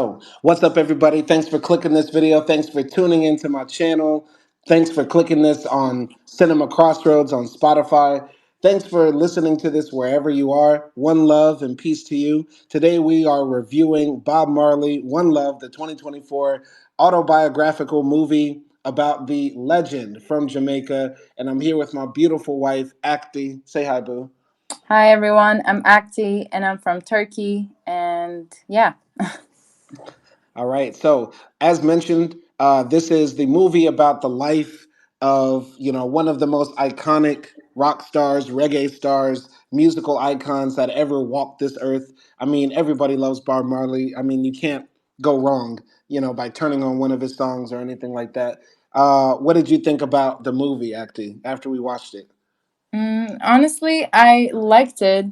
So, what's up, everybody? Thanks for clicking this video. Thanks for tuning into my channel. Thanks for clicking this on Cinema Crossroads on Spotify. Thanks for listening to this wherever you are. One love and peace to you. Today, we are reviewing Bob Marley, One Love, the 2024 autobiographical movie about the legend from Jamaica. And I'm here with my beautiful wife, Akti. Say hi, boo. Hi everyone, I'm Akti and I'm from Turkey. And yeah. All right. So, as mentioned, this is the movie about the life of one of the most iconic rock stars, reggae stars, musical icons that ever walked this earth. I mean, everybody loves Bob Marley. I mean, you can't go wrong, by turning on one of his songs or anything like that. What did you think about the movie, Acty, after we watched it? Honestly, I liked it.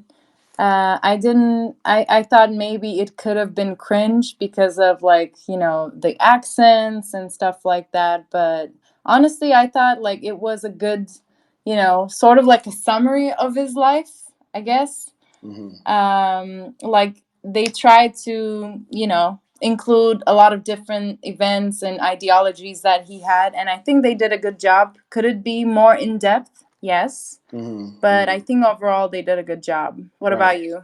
I didn't. I thought maybe it could have been cringe because of the accents and stuff like that. But honestly, I thought like it was a good, sort of like a summary of his life, I guess. Hmm. Like they tried to include a lot of different events and ideologies that he had, and I think they did a good job. Could it be more in depth? Yes, Hmm. but I Hmm. think overall they did a good job. What Right. about you?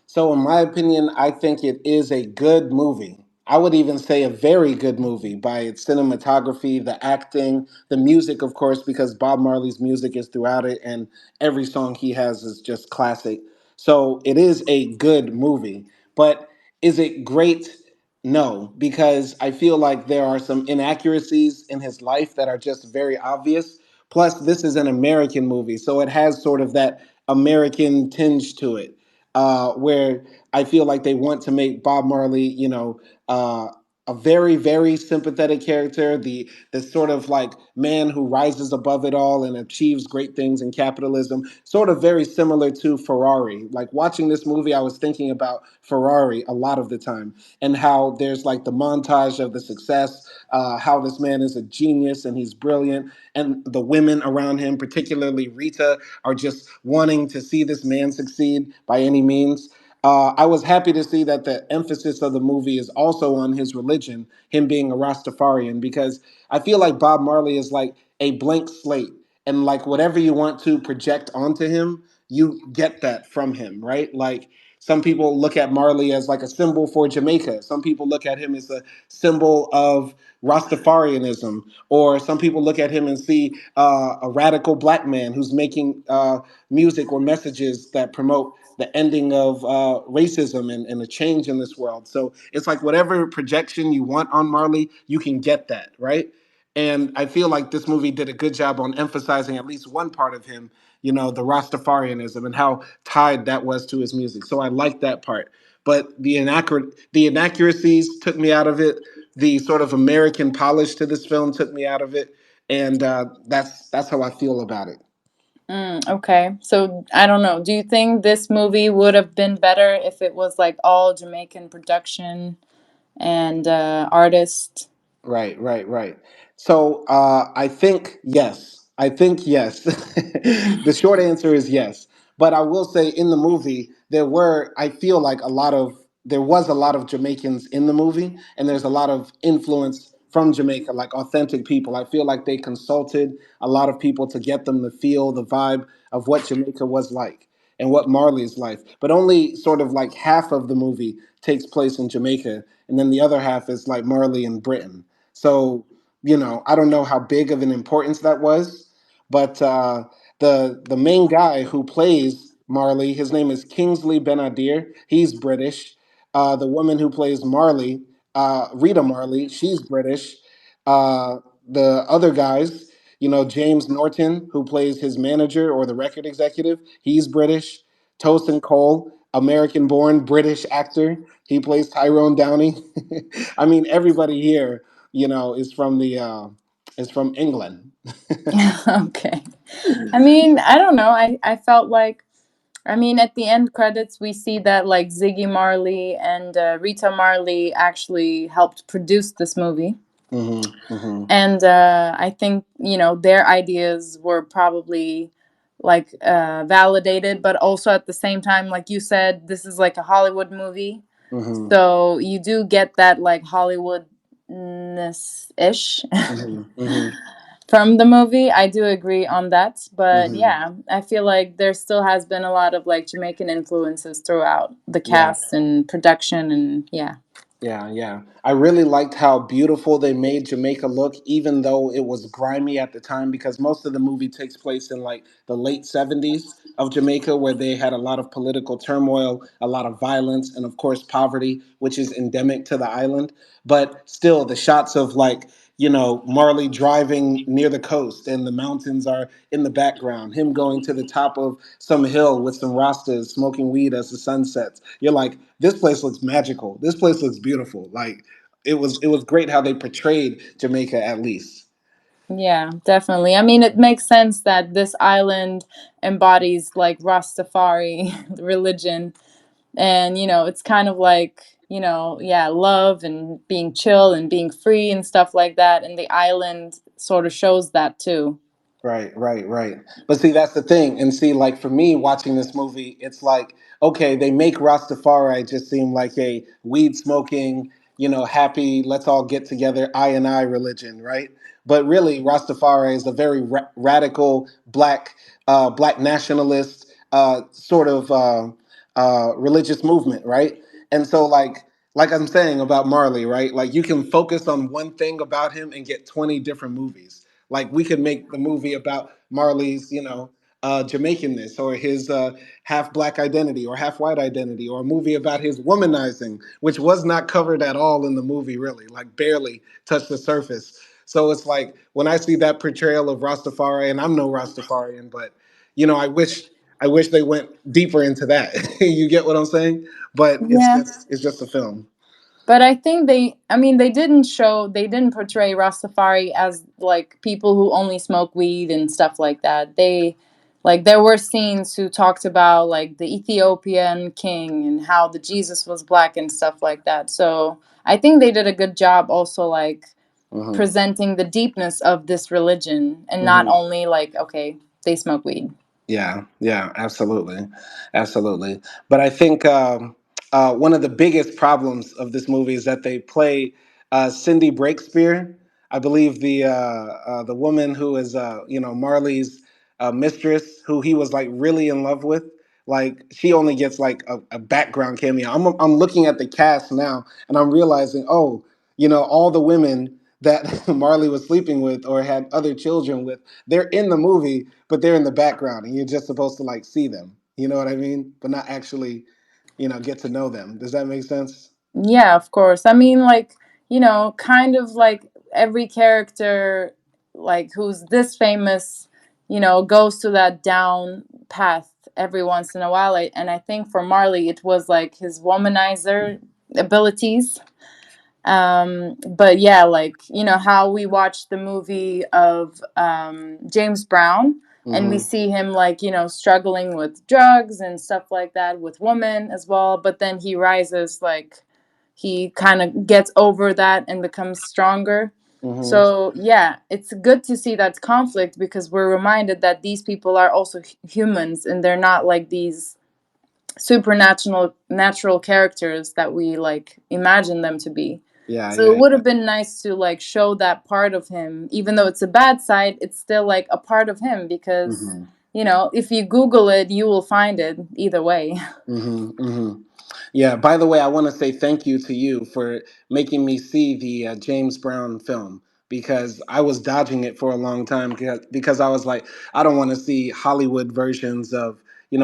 So, in my opinion, I think it is a good movie. I would even say a very good movie by its cinematography, the acting, the music, of course, because Bob Marley's music is throughout it, and every song he has is just classic. So, it is a good movie. But is it great? No, because I feel like there are some inaccuracies in his life that are just very obvious. Plus, this is an American movie, so it has sort of that American tinge to it, where I feel like they want to make Bob Marley, a very, very sympathetic character, the sort of like man who rises above it all and achieves great things in capitalism, sort of very similar to Ferrari. Like watching this movie, I was thinking about Ferrari a lot of the time and how there's like the montage of the success, how this man is a genius and he's brilliant, and the women around him, particularly Rita, are just wanting to see this man succeed by any means. I was happy to see that the emphasis of the movie is also on his religion, him being a Rastafarian, because I feel like Bob Marley is like a blank slate, and like whatever you want to project onto him, you get that from him, right? Like some people look at Marley as like a symbol for Jamaica. Some people look at him as a symbol of Rastafarianism, or some people look at him and see a radical black man who's making music or messages that promote the ending of racism and a change in this world. So it's like whatever projection you want on Marley, you can get that, right? And I feel like this movie did a good job on emphasizing at least one part of him, the Rastafarianism and how tied that was to his music. So I like that part. But the inaccuracies took me out of it. The sort of American polish to this film took me out of it, and that's how I feel about it. Okay, so I don't know. Do you think this movie would have been better if it was like all Jamaican production and artist? Right, right, right. So I think yes. I think yes. The short answer is yes. But I will say in the movie I feel like there was a lot of Jamaicans in the movie, and there's a lot of influence from Jamaica, like authentic people. I feel like they consulted a lot of people to get them the feel, the vibe of what Jamaica was like and what Marley's life. But only sort of like half of the movie takes place in Jamaica, and then the other half is like Marley in Britain. So, I don't know how big of an importance that was, but the main guy who plays Marley, his name is Kingsley Benadir. He's British. The woman who plays Marley, Rita Marley, she's British. The other guys, James Norton, who plays his manager or the record executive, he's British. Tosin Cole, American born British actor, he plays Tyrone Downey. I mean, everybody here, is from England. Okay. I mean, I don't know. I felt like, I mean, at the end credits, we see that like Ziggy Marley and Rita Marley actually helped produce this movie. Hmm. Hmm. And I think, their ideas were probably validated, but also at the same time, like you said, this is like a Hollywood movie. Mm-hmm. So you do get that like Hollywoodness ish Mm-hmm. Mm-hmm. from the movie. I do agree on that. But Mm-hmm. yeah, I feel like there still has been a lot of like Jamaican influences throughout the Yeah. cast and production, and yeah. Yeah, yeah. I really liked how beautiful they made Jamaica look, even though it was grimy at the time, because most of the movie takes place in like the late 70s of Jamaica, where they had a lot of political turmoil, a lot of violence, and of course, poverty, which is endemic to the island. But still, the shots of like, Marley driving near the coast and the mountains are in the background, him going to the top of some hill with some Rastas smoking weed as the sun sets. You're like, this place looks magical. This place looks beautiful. Like it was great how they portrayed Jamaica at least. Yeah, definitely. I mean, it makes sense that this island embodies like Rastafari religion. And, it's kind of like, yeah, love and being chill and being free and stuff like that. And the island sort of shows that too. Right, right, right. But see, that's the thing. And see, like for me watching this movie, it's like, okay, they make Rastafari just seem like a weed smoking, happy, let's all get together, I and I religion, right? But really, Rastafari is a very radical black nationalist sort of religious movement, right? And so, like I'm saying about Marley, right? Like you can focus on one thing about him and get 20 different movies. Like we could make the movie about Marley's, Jamaicanness or his half black identity or half white identity, or a movie about his womanizing, which was not covered at all in the movie, really, like barely touched the surface. So it's like when I see that portrayal of Rastafari, and I'm no Rastafarian, but I wish they went deeper into that. You get what I'm saying? But it's Yeah. just a film. But I think they didn't portray Rastafari as like people who only smoke weed and stuff like that. Like, there were scenes who talked about like the Ethiopian king and how the Jesus was black and stuff like that. So I think they did a good job also like Hmm. presenting the deepness of this religion and not Hmm. only like, okay, they smoke weed. Yeah, yeah, absolutely, absolutely. But I think one of the biggest problems of this movie is that they play Cindy Breakspear. I believe the woman who is Marley's mistress, who he was like really in love with. Like she only gets like a background cameo. I'm looking at the cast now, and I'm realizing, oh, all the women that Marley was sleeping with or had other children with, they're in the movie, but they're in the background, and you're just supposed to like see them. You know what I mean? But not actually, get to know them. Does that make sense? Yeah, of course. I mean, like, kind of like every character, like, who's this famous, goes to that down path every once in a while. And I think for Marley, it was like his womanizer abilities. But yeah, like, how we watched the movie of James Brown, and we Mm-hmm. see him like, struggling with drugs and stuff like that, with women as well. But then he rises, like, he kind of gets over that and becomes stronger. Mm-hmm. So yeah, it's good to see that conflict because we're reminded that these people are also humans and they're not like these supernatural natural characters that we like imagine them to be. Yeah, So it yeah, would yeah. have been nice to like show that part of him, even though it's a bad side, it's still like a part of him because Mm-hmm. if you Google it, you will find it either way. Mm-hmm. Mm-hmm. Yeah. By the way, I want to say thank you to you for making me see the James Brown film, because I was dodging it for a long time because I was like, I don't want to see Hollywood versions of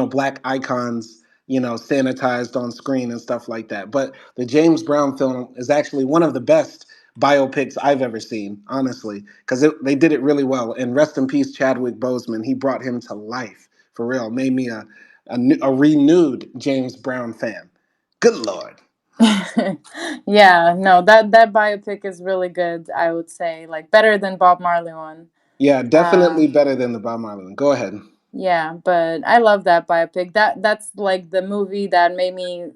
black icons sanitized on screen and stuff like that. But the James Brown film is actually one of the best biopics I've ever seen, honestly, because they did it really well. And rest in peace, Chadwick Boseman. He brought him to life for real. Made me a renewed James Brown fan. Good Lord. Yeah, no, that biopic is really good, I would say, like better than Bob Marley one. Yeah, uh definitely better than the Bob Marley one. Go ahead. Yeah, but I love that biopic. That's like the movie that made me,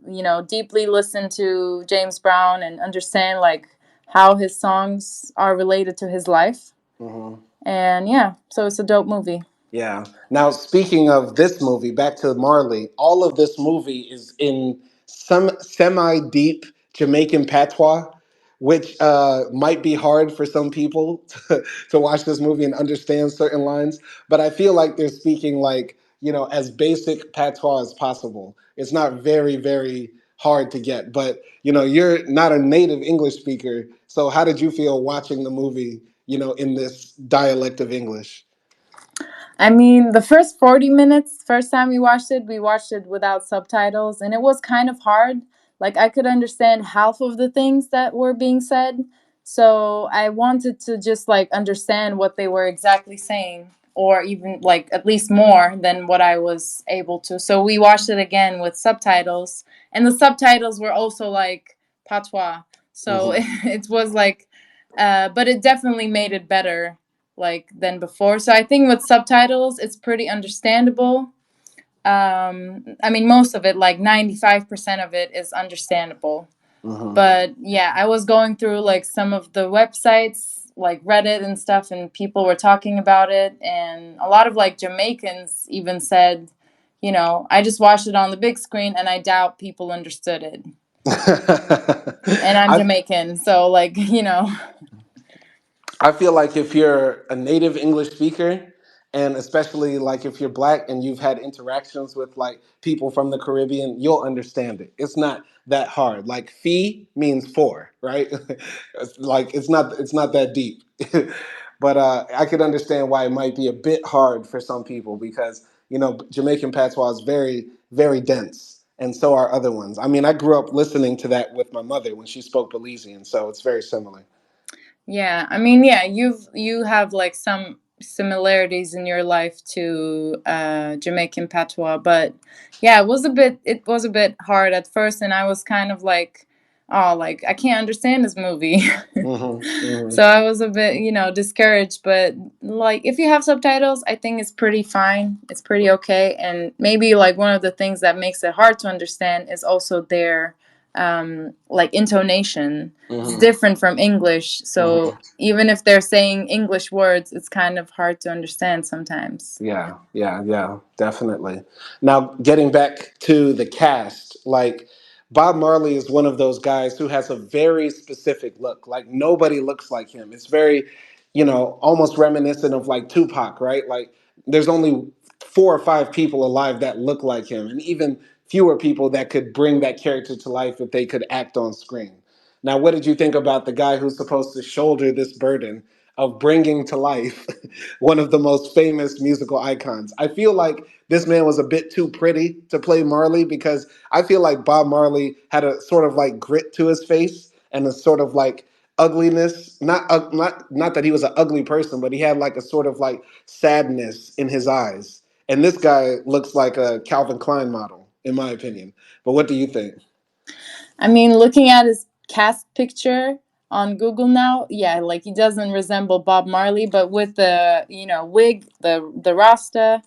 deeply listen to James Brown and understand like how his songs are related to his life. Hmm. And yeah, so it's a dope movie. Yeah. Now, speaking of this movie, back to Marley, all of this movie is in some semi deep Jamaican patois, which might be hard for some people to watch this movie and understand certain lines. But I feel like they're speaking like, as basic patois as possible. It's not very, very hard to get. But, you're not a native English speaker. So how did you feel watching the movie, in this dialect of English? I mean, the first 40 minutes, first time we watched it without subtitles, and it was kind of hard. Like, I could understand half of the things that were being said. So I wanted to just like understand what they were exactly saying, or even like at least more than what I was able to. So we watched it again with subtitles, and the subtitles were also like patois. So Hmm. it was like, but it definitely made it better like than before. So I think with subtitles, it's pretty understandable. I mean, most of it, like 95% of it, is understandable. Hmm. But yeah, I was going through like some of the websites, like Reddit and stuff, and people were talking about it. And a lot of like Jamaicans even said, I just watched it on the big screen and I doubt people understood it. And I'm I Jamaican, so like, I feel like if you're a native English speaker, and especially like if you're black and you've had interactions with like people from the Caribbean, you'll understand it. It's not that hard. Like fee means four, right? Like it's not that deep. But I could understand why it might be a bit hard for some people because Jamaican patois is very very dense, and so are other ones. I mean, I grew up listening to that with my mother when she spoke Belizean, so it's very similar. Yeah, I mean, yeah, you have like some similarities in your life to Jamaican patois, but yeah, it was a bit hard at first, and I was kind of like, oh, like I can't understand this movie. Hmm. Hmm. So I was a bit, discouraged, but like if you have subtitles, I think it's pretty fine. It's pretty okay, and maybe like one of the things that makes it hard to understand is also their like intonation. It's Hmm. different from English. So Hmm. even if they're saying English words, it's kind of hard to understand sometimes. Yeah, yeah, yeah, definitely. Now, getting back to the cast, like Bob Marley is one of those guys who has a very specific look. Like nobody looks like him. It's very, almost reminiscent of like Tupac, right? Like there's only four or five people alive that look like him, and even fewer people that could bring that character to life if they could act on screen. Now, what did you think about the guy who's supposed to shoulder this burden of bringing to life one of the most famous musical icons? I feel like this man was a bit too pretty to play Marley because I feel like Bob Marley had a sort of like grit to his face and a sort of like ugliness. Not that he was an ugly person, but he had like a sort of like sadness in his eyes. And this guy looks like a Calvin Klein model, in my opinion. But what do you think? I mean, looking at his cast picture on Google now, yeah, like he doesn't resemble Bob Marley, but with the wig, the Rasta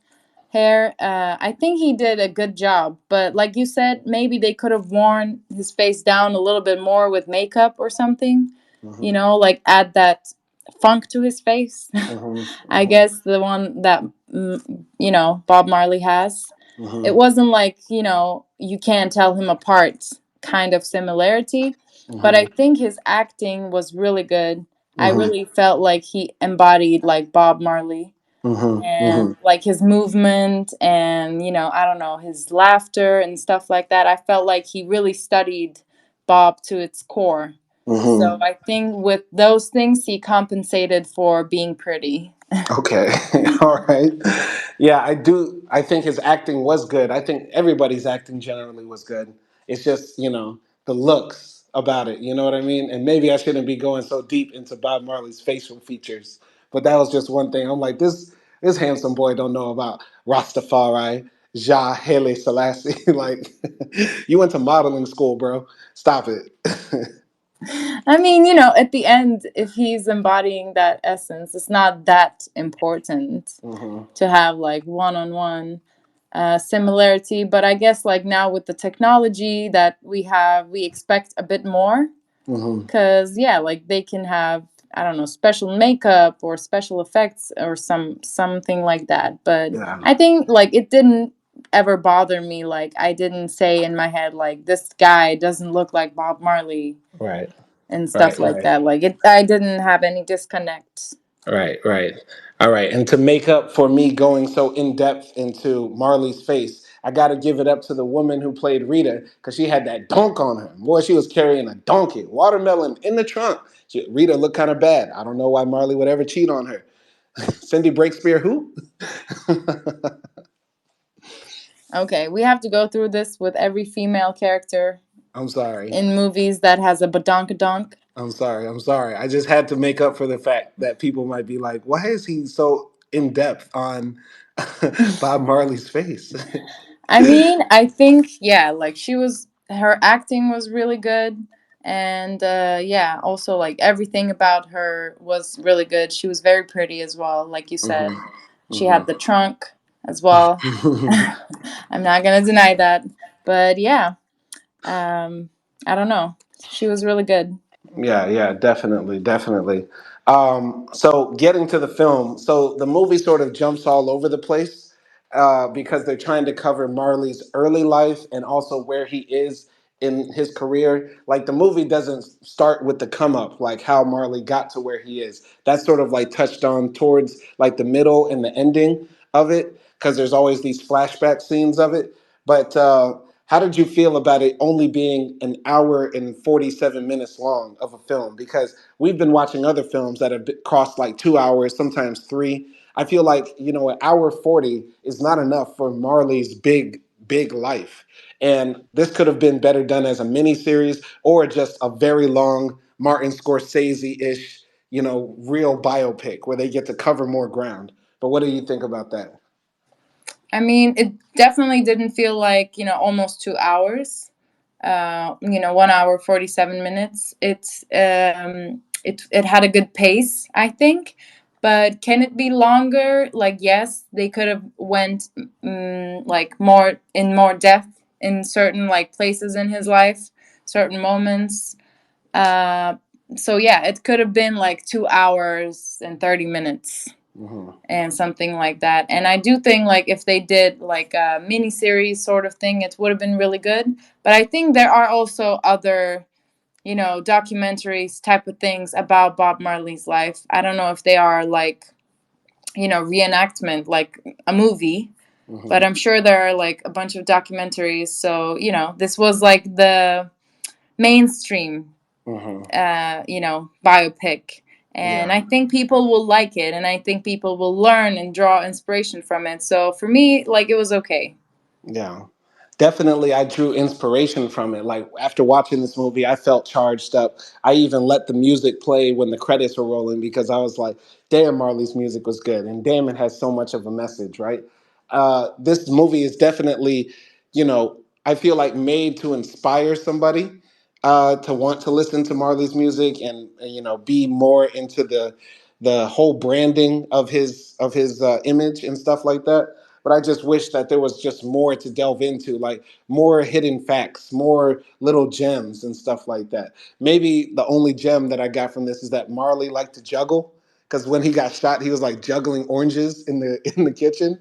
hair, I think he did a good job. But like you said, maybe they could have worn his face down a little bit more with makeup or something. Hmm. Like add that funk to his face. Hmm. I Hmm. guess the one that Bob Marley has. It Hmm. wasn't like you can't tell him apart kind of similarity, but I Hmm. think his acting was really good. I Hmm. really felt like he embodied like Bob Marley, Hmm. and Hmm. like his movement, and I don't know, his laughter and stuff like that. I felt like he really studied Bob to its core. So Hmm. I think with those things he compensated for being pretty. Okay. All right. Yeah, I do. I think his acting was good. I think everybody's acting generally was good. It's just, the looks about it. You know what I mean? And maybe I shouldn't be going so deep into Bob Marley's facial features, but that was just one thing. I'm like, this handsome boy don't know about Rastafari, Jah Haile Selassie. Like, you went to modeling school, bro. Stop it. I mean, at the end, if he's embodying that essence, it's not that important Hmm. to have like one on one similarity. But I guess like now with the technology that we have, we expect a bit more Hmm. because, yeah, like they can have, I don't know, special makeup or special effects or something like that. But Yeah. I think like it didn't ever bother me. Like I didn't say in my head like this guy doesn't look like Bob Marley Right. and Right. stuff like Right. that. Like it, I didn't have any disconnect. Right, right. All right. And to make up for me going so in depth into Marley's face, I got to give it up to the woman who played Rita because she had that donk on her. Boy, she was carrying a donkey, watermelon in the trunk. Rita looked kind of bad. I don't know why Marley would ever cheat on her. Cindy Breakspear, who? Okay, we have to go through this with every female character I'm sorry. in movies that has a badonkadonk. I'm sorry. I'm sorry. I just had to make up for the fact that people might be like, why is he so in depth on Bob Marley's face? I mean, I think yeah, like she was her acting was really good, and yeah, also like everything about her was really good. She was very pretty as well, like you said. Hmm. She had the trunk as well. Hmm. I'm not gonna deny that, but yeah, um, I don't know. She was really good. Yeah, yeah, definitely, definitely. So getting to the film, so the movie sort of jumps all over the place because they're trying to cover Marley's early life and also where he is in his career. Like the movie doesn't start with the come up, like how Marley got to where he is. That's sort of like touched on towards like the middle and the ending of it because there's always these flashback scenes of it. But how did you feel about it only being an hour and 47 minutes long of a film? Because we've been watching other films that have cost like 2 hours, sometimes three. I feel like, an hour 40 is not enough for Marley's big life. And this could have been better done as a mini series or just a very long Martin Scorsese ish, real biopic where they get to cover more ground. But what do you think about that? I mean, it definitely didn't feel like almost 2 hours. 1 hour 47 minutes. It had a good pace, I think. But can it be longer? Like yes, they could have went like more depth in certain like places in his life, certain moments. Uh, so yeah, it could have been like 2 hours and 30 minutes Hmm. and something like that. And I do think like if they did like a mini series sort of thing, it would have been really good. But I think there are also other, documentaries type of things about Bob Marley's life. I don't know if they are like, reenactment like a movie, but Hmm. I'm sure there are like a bunch of documentaries. So, this was like the mainstream Hmm. biopic. And Yeah. I think people will like it, and I think people will learn and draw inspiration from it. So for me, like it was okay. Yeah. Definitely, I drew inspiration from it. Like after watching this movie, I felt charged up. I even let the music play when the credits were rolling because I was like, damn, Marley's music was good. And damn, it has so much of a message, right? This movie is definitely, I feel like made to inspire somebody to want to listen to Marley's music and be more into the whole branding of his image and stuff like that. But I just wish that there was just more to delve into, like more hidden facts, more little gems and stuff like that. Maybe the only gem that I got from this is that Marley liked to juggle because when he got shot, he was like juggling oranges in the kitchen.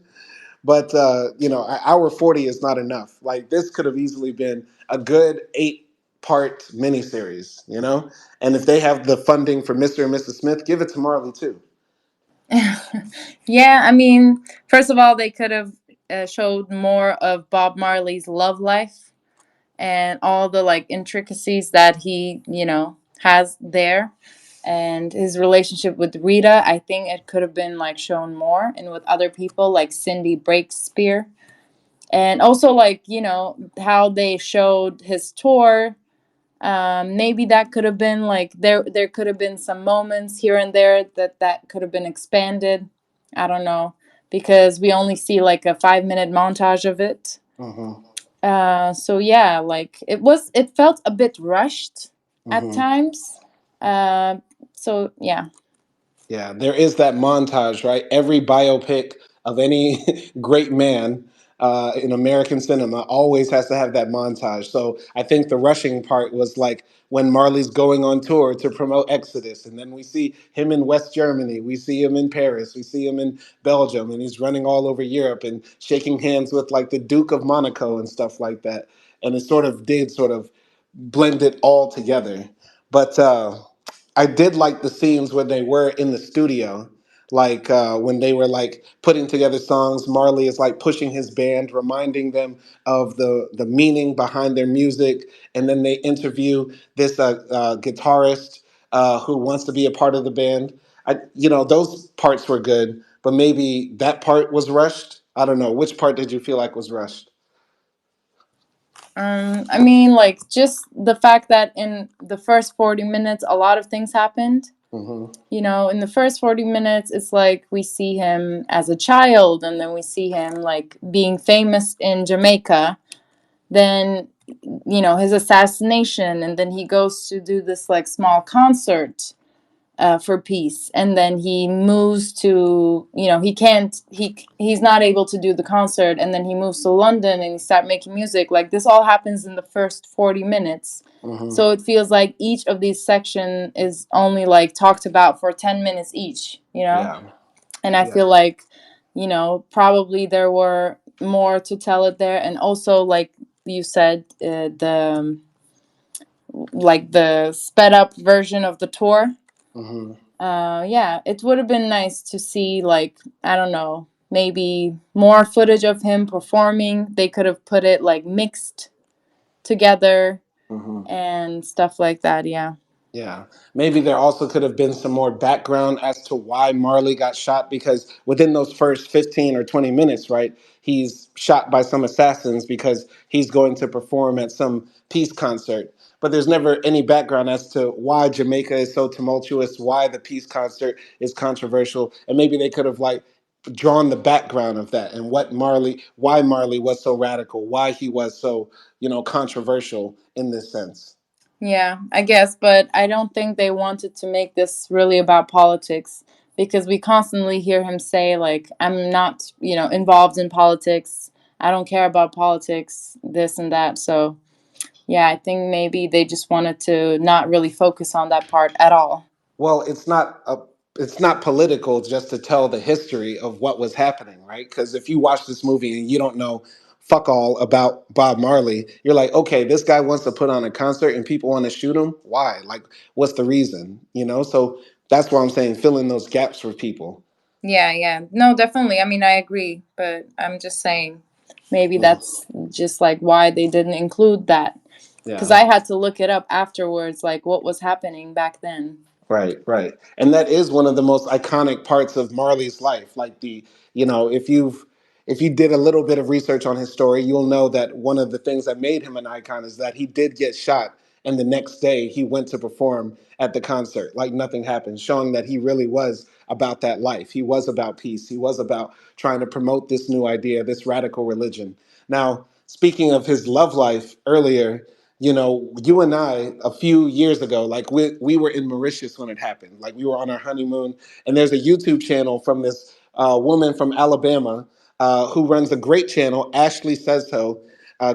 But an hour 40 is not enough. Like this could have easily been a good 8-part miniseries, And if they have the funding for Mr. and Mrs. Smith, give it to Marley too. Yeah, I mean, first of all, they could have showed more of Bob Marley's love life and all the like intricacies that he, has there, and his relationship with Rita. I think it could have been like shown more, and with other people like Cindy Breakspear. And also like how they showed his tour. Maybe that could have been like there could have been some moments here and there that could have been expanded. I don't know, because we only see like a 5-minute montage of it. Hmm. So yeah, like it felt a bit rushed at Hmm. times. uh, so yeah. Yeah, there is that montage, right? Every biopic of any great man in American cinema always has to have that montage. So I think the rushing part was like when Marley's going on tour to promote Exodus, and then we see him in West Germany, we see him in Paris, we see him in Belgium, and he's running all over Europe and shaking hands with like the Duke of Monaco and stuff like that. And it sort of did sort of blend it all together. But I did like the scenes when they were in the studio, like when they were like putting together songs. Marley is like pushing his band, reminding them of the meaning behind their music, and then they interview this guitarist who wants to be a part of the band. Those parts were good, but maybe that part was rushed. I don't know. Which part did you feel like was rushed? I mean, like, just the fact that in the first 40 minutes, a lot of things happened. Hmm. In the first 40 minutes, it's like we see him as a child, and then we see him like being famous in Jamaica. Then, his assassination, and then he goes to do this like small concert for peace, and then he moves to, he can't he's not able to do the concert, and then he moves to London and he start making music. Like, this all happens in the first 40 minutes. Hmm. So it feels like each of these section is only like talked about for 10 minutes each. Yeah. And I Yeah. feel like, probably there were more to tell it there. And also, like you said, the sped up version of the tour. Hmm. Yeah, it would have been nice to see, like, I don't know, maybe more footage of him performing. They could have put it like mixed together Hmm. and stuff like that. Yeah. Yeah, maybe there also could have been some more background as to why Marley got shot, because within those first 15 or 20 minutes, right, he's shot by some assassins because he's going to perform at some peace concert. But there's never any background as to why Jamaica is so tumultuous, why the peace concert is controversial, and maybe they could have like drawn the background of that and why Marley was so radical, why he was so, controversial in this sense. Yeah, I guess, but I don't think they wanted to make this really about politics, because we constantly hear him say, like, I'm not, involved in politics. I don't care about politics, this and that. So, yeah, I think maybe they just wanted to not really focus on that part at all. Well, it's not political just to tell the history of what was happening, right? Because if you watch this movie and you don't know fuck all about Bob Marley, you're like, okay, this guy wants to put on a concert and people want to shoot him. Why? Like, what's the reason? So that's why I'm saying fill in those gaps for people. Yeah, yeah. No, definitely. I mean, I agree, but I'm just saying maybe Mhm. that's just like why they didn't include that. Because Yeah. I had to look it up afterwards, like what was happening back then. Right, right. And that is one of the most iconic parts of Marley's life. Like if you did a little bit of research on his story, you'll know that one of the things that made him an icon is that he did get shot and the next day he went to perform at the concert like nothing happened, showing that he really was about that life. He was about peace. He was about trying to promote this new idea, this radical religion. Now, speaking of his love life earlier, you and I a few years ago, like we were in Mauritius when it happened. Like we were on our honeymoon, and there's a YouTube channel from this woman from Alabama who runs a great channel, Ashley Says So.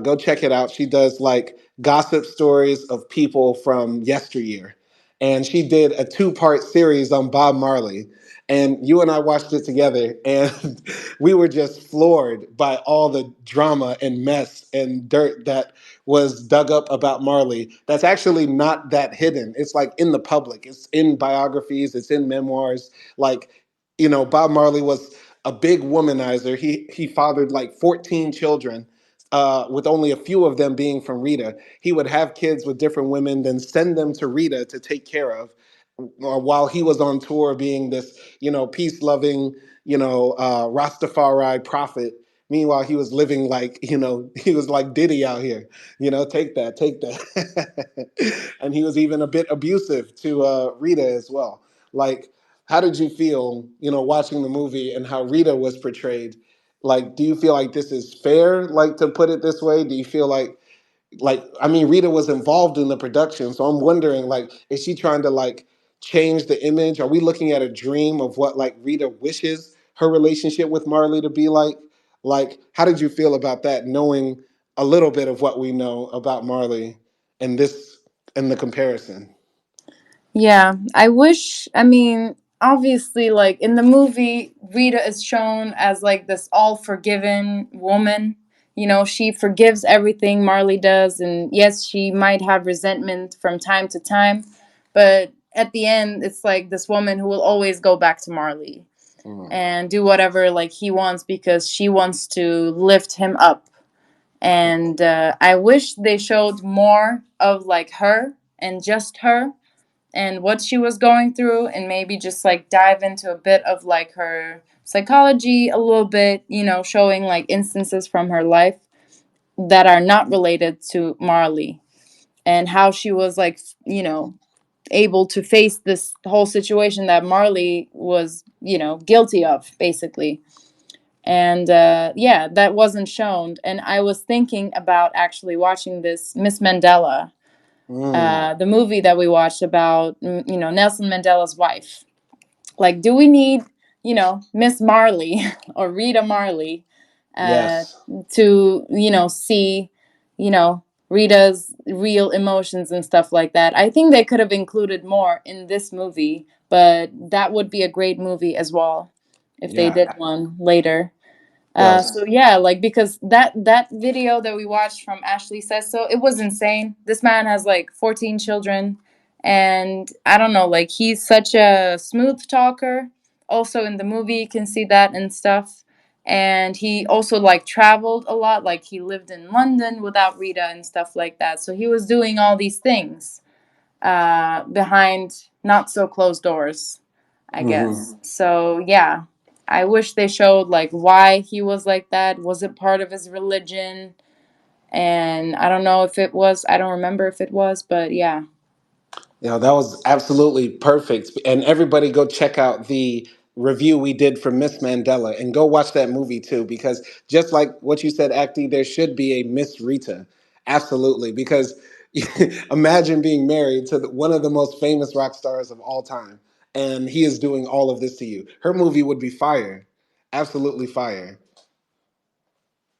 Go check it out. She does like gossip stories of people from yesteryear, and she did a two-part series on Bob Marley. And you and I watched it together, and we were just floored by all the drama and mess and dirt that was dug up about Marley that's actually not that hidden. It's like in the public, it's in biographies, it's in memoirs. Like, Bob Marley was a big womanizer. He fathered like 14 children. With only a few of them being from Rita, he would have kids with different women, then send them to Rita to take care of, while he was on tour being this, peace loving, Rastafari prophet. Meanwhile, he was living like, he was like Diddy out here, take that, take that. And he was even a bit abusive to Rita as well. Like, how did you feel, watching the movie and how Rita was portrayed? Like, do you feel like this is fair, like to put it this way? Do you feel like I mean Rita was involved in the production, so I'm wondering, like, is she trying to like change the image? Are we looking at a dream of what like Rita wishes her relationship with Marley to be like? Like, how did you feel about that, knowing a little bit of what we know about Marley and this and the comparison? Yeah, I wish, I mean, obviously, like in the movie, Rita is shown as like this all forgiven woman. You know, she forgives everything Marley does. And yes, she might have resentment from time to time. But at the end, it's like this woman who will always go back to Marley Mm. and do whatever like he wants because she wants to lift him up. And I wish they showed more of like her and just her and what she was going through, and maybe just like dive into a bit of like her psychology a little bit, you know, showing like instances from her life that are not related to Marley, and how she was like, you know, able to face this whole situation that Marley was, you know, guilty of basically. And yeah, that wasn't shown. And I was thinking about actually watching this Miss Mandela, Mm. the movie that we watched about, you know, Nelson Mandela's wife. Like, do we need, you know, Miss Marley or Rita Marley uh, Yes. to, you know, see, you know, Rita's real emotions and stuff like that? I think they could have included more in this movie, but that would be a great movie as well if they Yeah. did one later. Yes. So yeah, like because that video that we watched from Ashley Says So, it was insane. This man has like 14 children, and I don't know, like he's such a smooth talker. Also in the movie, you can see that and stuff. And he also like traveled a lot. Like he lived in London without Rita and stuff like that. So he was doing all these things behind not so closed doors, I Hmm. guess. So yeah, I wish they showed like why he was like that. Was it part of his religion? And I don't know if it was. I don't remember if it was, but yeah. You know, that was absolutely perfect. And everybody go check out the review we did for Miss Mandela and go watch that movie too, because just like what you said, Acti, there should be a Miss Rita. Absolutely. Because imagine being married to one of the most famous rock stars of all time, and he is doing all of this to you. Her movie would be fire. Absolutely fire.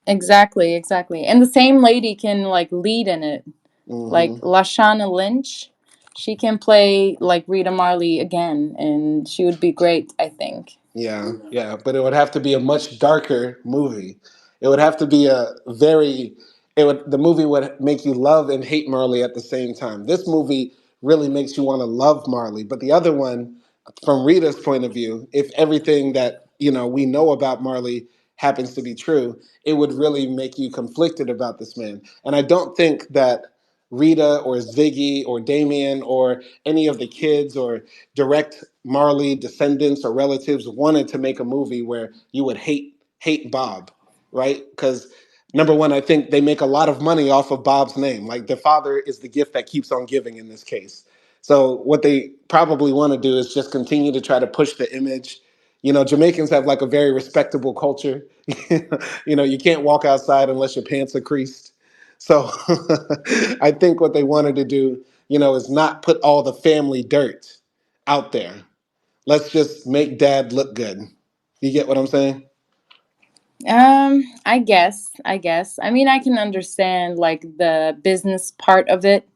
Exactly, exactly. And the same lady can like lead in it. Like Hmm. Lashana Lynch, she can play like Rita Marley again, and she would be great, I think. Yeah, yeah, but it would have to be a much darker movie. It would have to be a very the movie would make you love and hate Marley at the same time. This movie really makes you want to love Marley, but the other one, from Rita's point of view, if everything that, we know about Marley happens to be true, it would really make you conflicted about this man. And I don't think that Rita or Ziggy or Damien or any of the kids or direct Marley descendants or relatives wanted to make a movie where you would hate Bob, right? Because number one, I think they make a lot of money off of Bob's name. Like the father is the gift that keeps on giving in this case. So what they probably want to do is just continue to try to push the image. Jamaicans have like a very respectable culture. You can't walk outside unless your pants are creased. So I think what they wanted to do, is not put all the family dirt out there. Let's just make dad look good. You get what I'm saying? I guess. I mean, I can understand like the business part of it,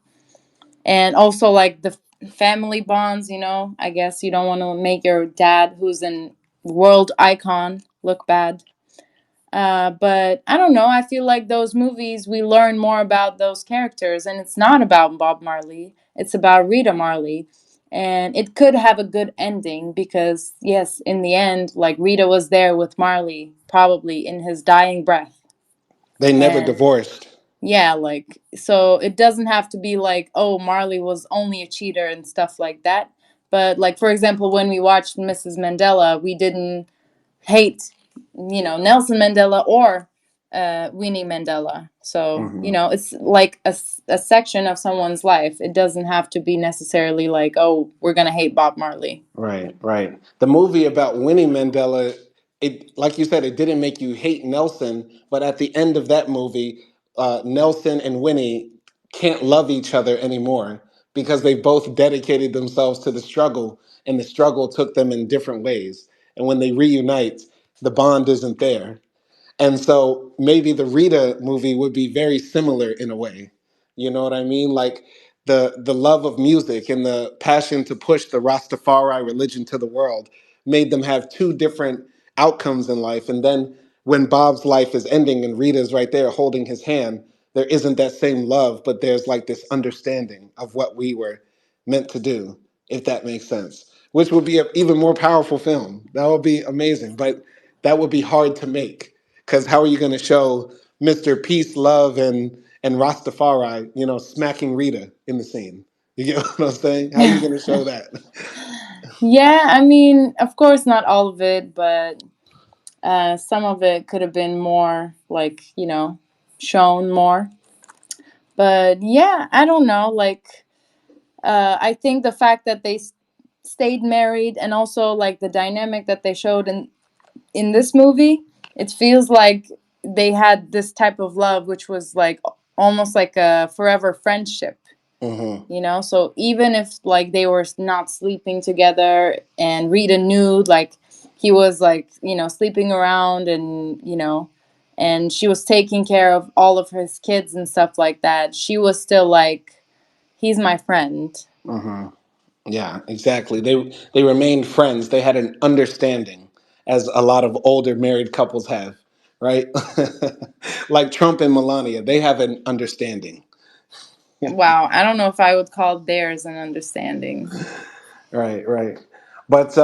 and also like the family bonds. I guess you don't want to make your dad, who's an world icon, look bad. But I don't know. I feel like those movies, we learn more about those characters, and it's not about Bob Marley. It's about Rita Marley, and it could have a good ending because, yes, in the end, like Rita was there with Marley, probably in his dying breath, They never and divorced. yeah, like so it doesn't have to be like, oh, Marley was only a cheater and stuff like that. But like for example, when we watched Mrs. Mandela, we didn't hate, Nelson Mandela or Winnie Mandela. So, Hmm. it's like a section of someone's life. It doesn't have to be necessarily like, oh, we're going to hate Bob Marley. Right, right. The movie about Winnie Mandela, it, like you said, it didn't make you hate Nelson, but at the end of that movie, Nelson and Winnie can't love each other anymore because they both dedicated themselves to the struggle, and the struggle took them in different ways. And when they reunite, the bond isn't there. And so maybe the Rita movie would be very similar in a way. You know what I mean? Like the love of music and the passion to push the Rastafari religion to the world made them have two different outcomes in life. And then when Bob's life is ending and Rita's right there holding his hand, there isn't that same love, but there's like this understanding of what we were meant to do, if that makes sense. Which would be an even more powerful film. That would be amazing, but that would be hard to make because how are you going to show Mr. Peace, Love, and Rastafari, smacking Rita in the scene? You get what I'm saying? How are you going to show that? Yeah, I mean, of course, not all of it, but some of it could have been more, like, shown more. But yeah, I don't know. Like, I think the fact that they stayed married, and also like the dynamic that they showed in this movie, it feels like they had this type of love, which was like almost like a forever friendship. Hmm. So even if like they were not sleeping together, and Rita knew like he was like sleeping around, and she was taking care of all of his kids and stuff like that, she was still like, he's my friend. Hmm. Yeah, exactly. They remained friends. They had an understanding, as a lot of older married couples have, right? Like Trump and Melania, they have an understanding. Wow, I don't know if I would call theirs an understanding. Right, right. But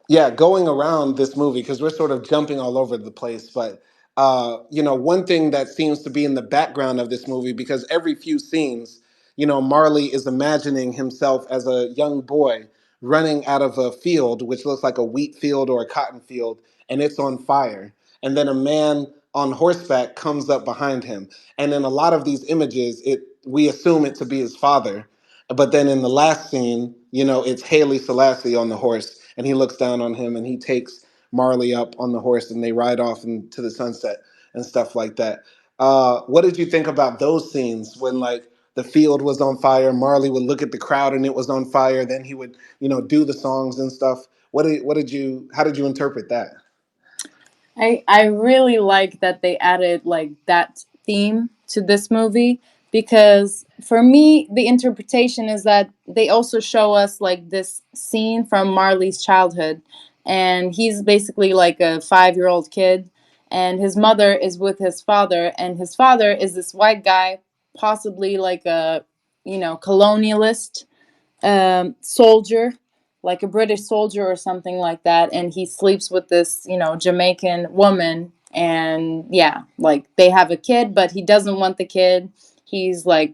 yeah, going around this movie because we're sort of jumping all over the place. But one thing that seems to be in the background of this movie, because every few scenes, Marley is imagining himself as a young boy running out of a field, which looks like a wheat field or a cotton field, and it's on fire. And then a man on horseback comes up behind him. And in a lot of these images, it we assume it to be his father, but then in the last scene, it's Haley Selassie on the horse, and he looks down on him, and he takes Marley up on the horse, and they ride off into the sunset and stuff like that. What did you think about those scenes when like the field was on fire? Marley would look at the crowd, and it was on fire. Then he would, do the songs and stuff. What did you? How did you interpret that? I really like that they added like that theme to this movie, because for me the interpretation is that they also show us like this scene from Marley's childhood, and he's basically like a 5-year-old kid, and his mother is with his father, and his father is this white guy, possibly like a colonialist soldier, like a British soldier or something like that, and he sleeps with this, Jamaican woman, and yeah, like they have a kid, but he doesn't want the kid. He's like,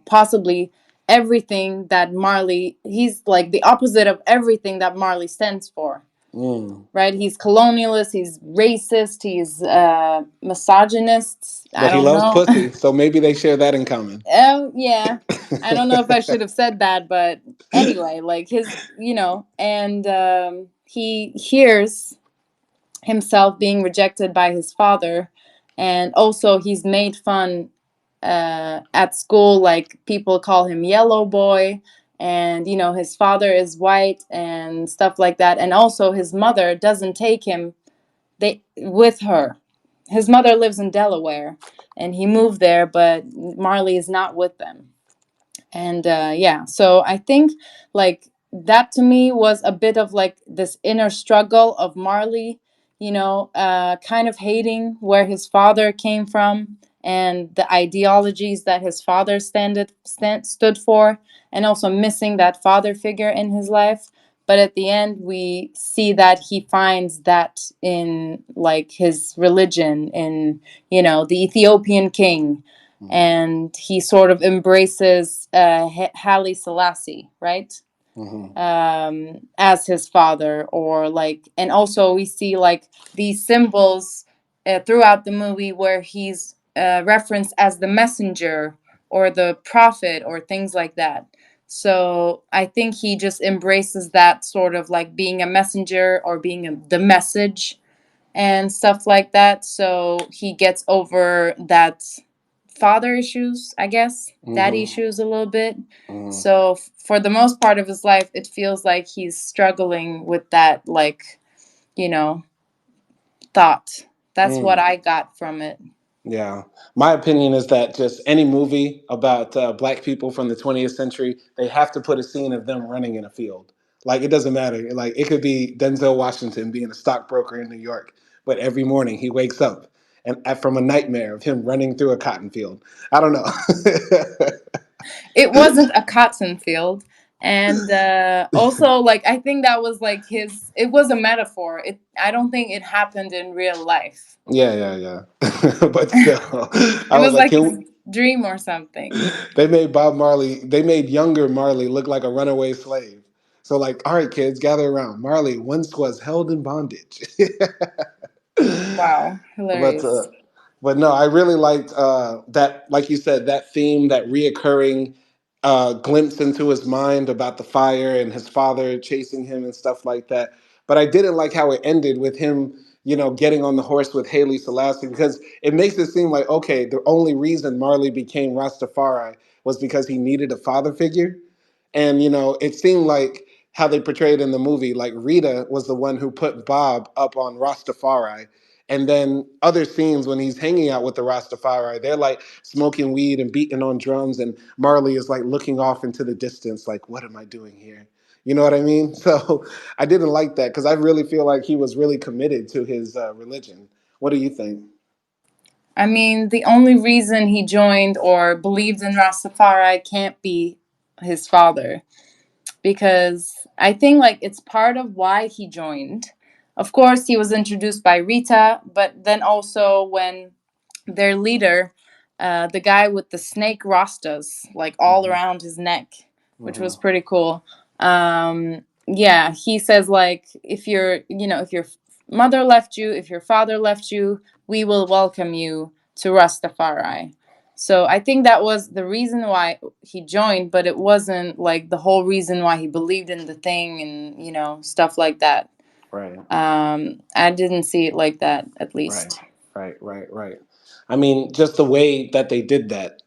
possibly everything that Marley. He's like the opposite of everything that Marley stands for. Mm. Right? He's colonialist. He's racist. He's misogynist. I But he don't loves know. pussy, so maybe they share that in common. Oh, yeah. I don't know if I should have said that, but anyway, like his, and he hears himself being rejected by his father. And also, he's made fun at school. Like, people call him Yellow Boy. And, his father is white and stuff like that. And also, his mother doesn't take him with her. His mother lives in Delaware, and he moved there, but Marley is not with them. And yeah, so I think like that to me was a bit of like this inner struggle of Marley, kind of hating where his father came from, and the ideologies that his father stood for, and also missing that father figure in his life. But at the end we see that he finds that in like his religion, in the Ethiopian king, and he sort of embraces Haile Selassie, right? Hmm. As his father, or like, and also we see like these symbols throughout the movie where he's referenced as the messenger or the prophet or things like that. So I think he just embraces that sort of like being a messenger, or being the message and stuff like that. So he gets over that father issues, I guess, daddy Hmm. issues a little bit. Hmm. So for the most part of his life, it feels like he's struggling with that, like, you know, thought. That's what Mm. I got from it. Yeah, my opinion is that just any movie about black people from the 20th century, they have to put a scene of them running in a field. Like it doesn't matter. Like it could be Denzel Washington being a stockbroker in New York, but every morning he wakes up and from a nightmare of him running through a cotton field. I don't know. It wasn't a cotton field. And also, like, I think that was like his, it was a metaphor. I don't think it happened in real life. Yeah, yeah, yeah. But still, It I was was like, like his can dream or something. they made Bob Marley, they made younger Marley look like a runaway slave. So, like, all right, kids, gather around. Marley once was held in bondage. Wow, but hilarious. but no, I really liked that, like you said, that theme, that reoccurring glimpse into his mind about the fire and his father chasing him and stuff like that. But I didn't like how it ended with him, getting on the horse with Haile Selassie, because it makes it seem like, okay, the only reason Marley became Rastafari was because he needed a father figure. And, it seemed like how they portrayed in the movie, like Rita was the one who put Bob up on Rastafari. And then other scenes when he's hanging out with the Rastafari, they're like smoking weed and beating on drums, and Marley is like looking off into the distance, like, what am I doing here? You know what I mean? So I didn't like that because I really feel like he was really committed to his religion. What do you think? I mean, the only reason he joined or believed in Rastafari can't be his father, because I think like it's part of why he joined. Of course, he was introduced by Rita, but then also when their leader, the guy with the snake rastas like all Hmm. around his neck, which was Hmm. pretty cool. Yeah, he says like if your mother left you, if your father left you, we will welcome you to Rastafari. So I think that was the reason why he joined, but it wasn't like the whole reason why he believed in the thing and stuff like that. Right. I didn't see it like that, at Right, least. right. I mean, just the way that they did that,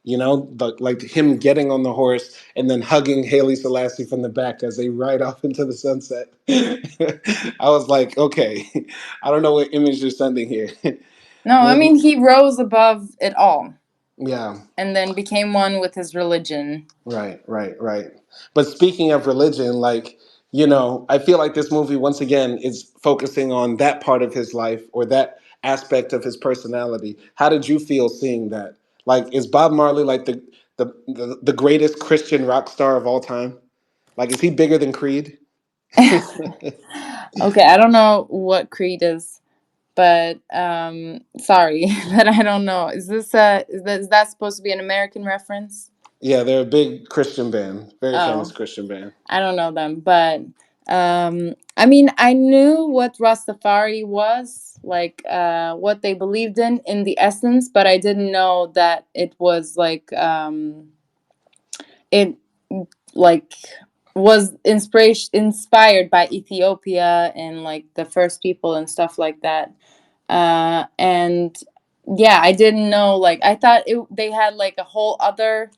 like him getting on the horse and then hugging Haley Selassie from the back as they ride off into the sunset. I was like, okay, I don't know what image you're sending here. No, I mean Maybe, he rose above it all yeah. and then became one with his religion. Right. But speaking of religion, like, I feel like this movie, once again, is focusing on that part of his life or that aspect of his personality. How did you feel seeing that? Like, is Bob Marley like the greatest Christian rock star of all time? Like, is he bigger than Creed? Okay, I don't know what Creed is, but sorry that I don't know. Is that supposed to be an American reference? Yeah, they're a big Christian band, very famous Oh, Christian band. I don't know them, but I mean, I knew what Rastafari was, like what they believed in the essence, but I didn't know that it was like it like was inspired by Ethiopia and like the first people and stuff like that. And yeah, I didn't know, like I thought they had like a whole other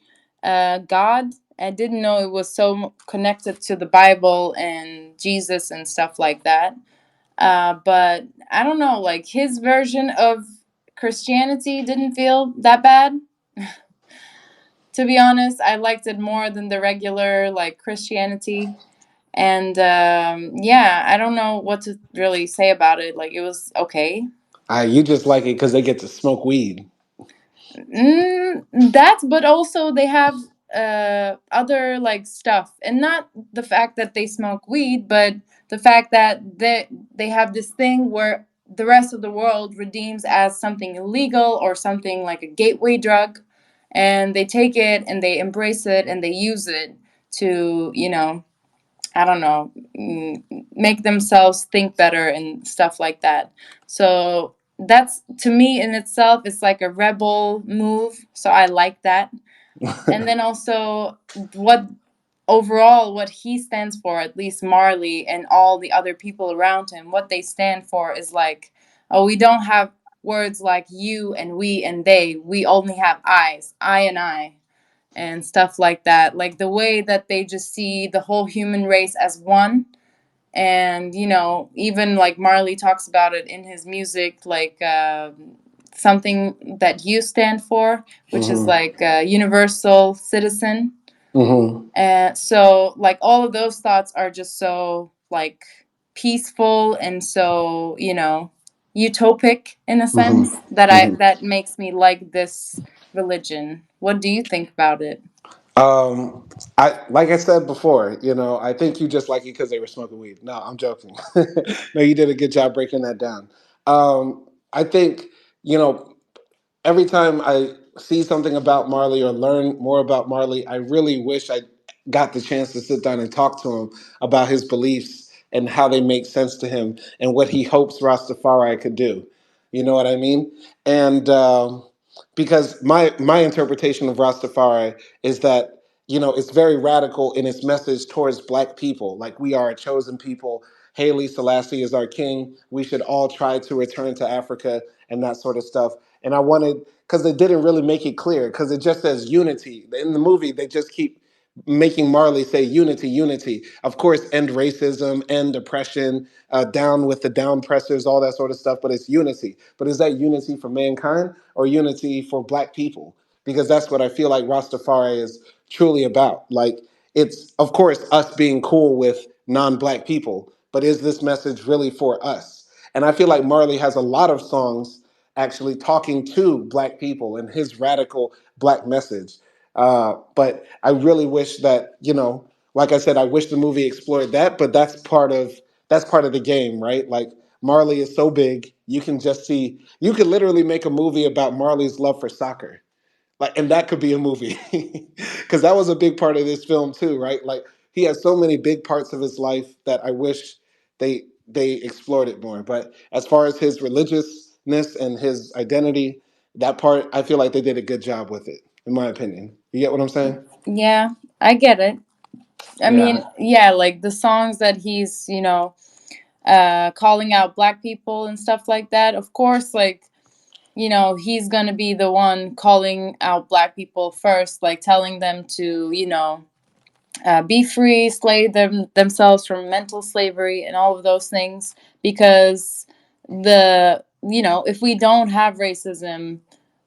god. I didn't know it was so connected to the Bible and Jesus and stuff like that. But I don't know, like his version of Christianity didn't feel that bad. To be honest, I liked it more than the regular like Christianity. And yeah, I don't know what to really say about it. Like it was okay. You just like it because they get to smoke weed. That, but also they have other like stuff, and not the fact that they smoke weed, but the fact that they have this thing where the rest of the world redeems as something illegal or something like a gateway drug, and they take it and they embrace it and they use it to I don't know, make themselves think better and stuff like that. So that's, to me in itself, it's like a rebel move. So I like that. And then also what overall what he stands for, at least Marley and all the other people around him, what they stand for is like, oh, we don't have words like you and we and they. We only have I and I and stuff like that. Like the way that they just see the whole human race as one, And even like Marley talks about it in his music, like something that you stand for, which is Mm-hmm. like universal citizen. Mm-hmm. And so like all of those thoughts are just so like peaceful and so utopic in a sense that I Mm-hmm. that makes me like this religion. What do you think about it? Um, I like I said before, I think you just like it because they were smoking weed. No, I'm joking. No, you did a good job breaking that down. I think you know every time I see something about Marley or learn more about Marley, I really wish I got the chance to sit down and talk to him about his beliefs and how they make sense to him and what he hopes Rastafari could do. You know what I mean? And because my interpretation of Rastafari is that it's very radical in its message towards Black people. Like, we are a chosen people. Haile Selassie is our king. We should all try to return to Africa and that sort of stuff. And I wanted, because they didn't really make it clear, because it just says unity in the movie. They just keep making Marley say unity, unity. Of course, end racism, end oppression, down with the down pressers, all that sort of stuff. But it's unity. But is that unity for mankind or unity for Black people? Because that's what I feel like Rastafari is truly about. Like, it's of course us being cool with non-Black people, but is this message really for us? And I feel like Marley has a lot of songs actually talking to Black people and his radical Black message. But I really wish that, like I said, I wish the movie explored that. But that's part of the game, right? Like, Marley is so big, you could literally make a movie about Marley's love for soccer, like, and that could be a movie because that was a big part of this film too, right? Like, he has so many big parts of his life that I wish they explored it more. But as far as his religiousness and his identity, that part, I feel like they did a good job with it, in my opinion. You get what I'm saying? Yeah, I get it. I Yeah. mean, yeah, like the songs that he's calling out Black people and stuff like that. Of course, like he's gonna be the one calling out Black people first, like telling them to be free, slay themselves from mental slavery and all of those things. Because if we don't have racism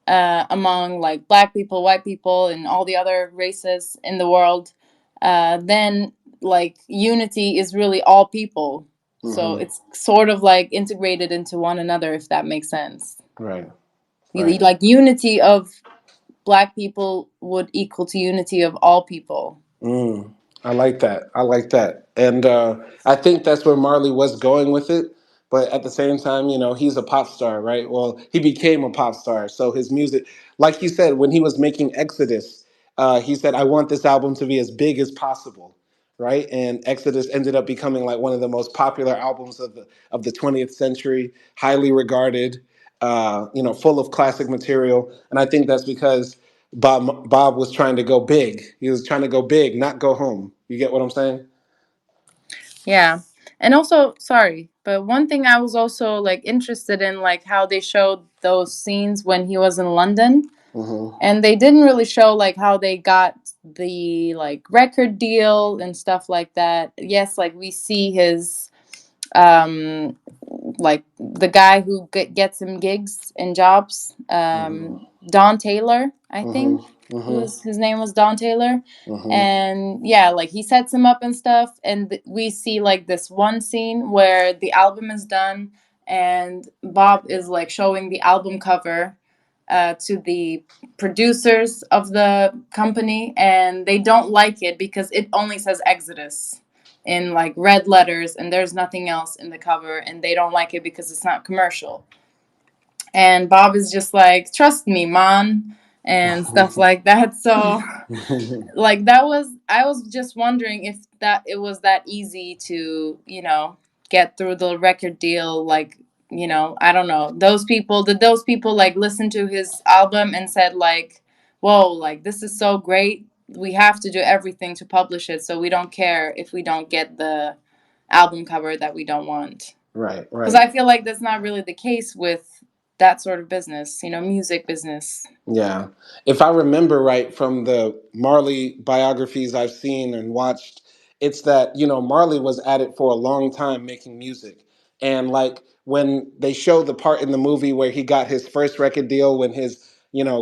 among like Black people, white people, and all the other races in the world, then like unity is really all people. So Mm-hmm. it's sort of like integrated into one another, if that makes sense. Right. Right. Like unity of Black people would equal to unity of all people. Mm, I like that. I like that. And I think that's where Marley was going with it. But at the same time, he's a pop star, right? Well, he became a pop star. So his music, like he said, when he was making Exodus, he said, I want this album to be as big as possible, right? And Exodus ended up becoming like one of the most popular albums of the 20th century, highly regarded, full of classic material. And I think that's because Bob was trying to go big. He was trying to go big, not go home. You get what I'm saying? Yeah. And also, sorry, but one thing I was also like interested in, like how they showed those scenes when he was in London. Mm-hmm. And they didn't really show like how they got the like record deal and stuff like that. Yes, like we see his um like the guy who gets him gigs and jobs, Don Taylor, I think. Mm-hmm. It Mm-hmm. was his name was Don Taylor. Mm-hmm. And yeah, like he sets him up and stuff, and we see like this one scene where the album is done and Bob is like showing the album cover to the producers of the company, and they don't like it because it only says Exodus in like red letters and there's nothing else in the cover, and they don't like it because it's not commercial. And Bob is just like, trust me, man, and stuff like that. So like that was, I was just wondering if that it was that easy to get through the record deal. Like I don't know, those people like listen to his album and said like, whoa, like this is so great, we have to do everything to publish it, so we don't care if we don't get the album cover that we don't want. Right. Because Right. I feel like that's not really the case with that sort of business, music business. Yeah. If I remember right from the Marley biographies I've seen and watched, It's that, Marley was at it for a long time making music. And like when they show the part in the movie where he got his first record deal, when his,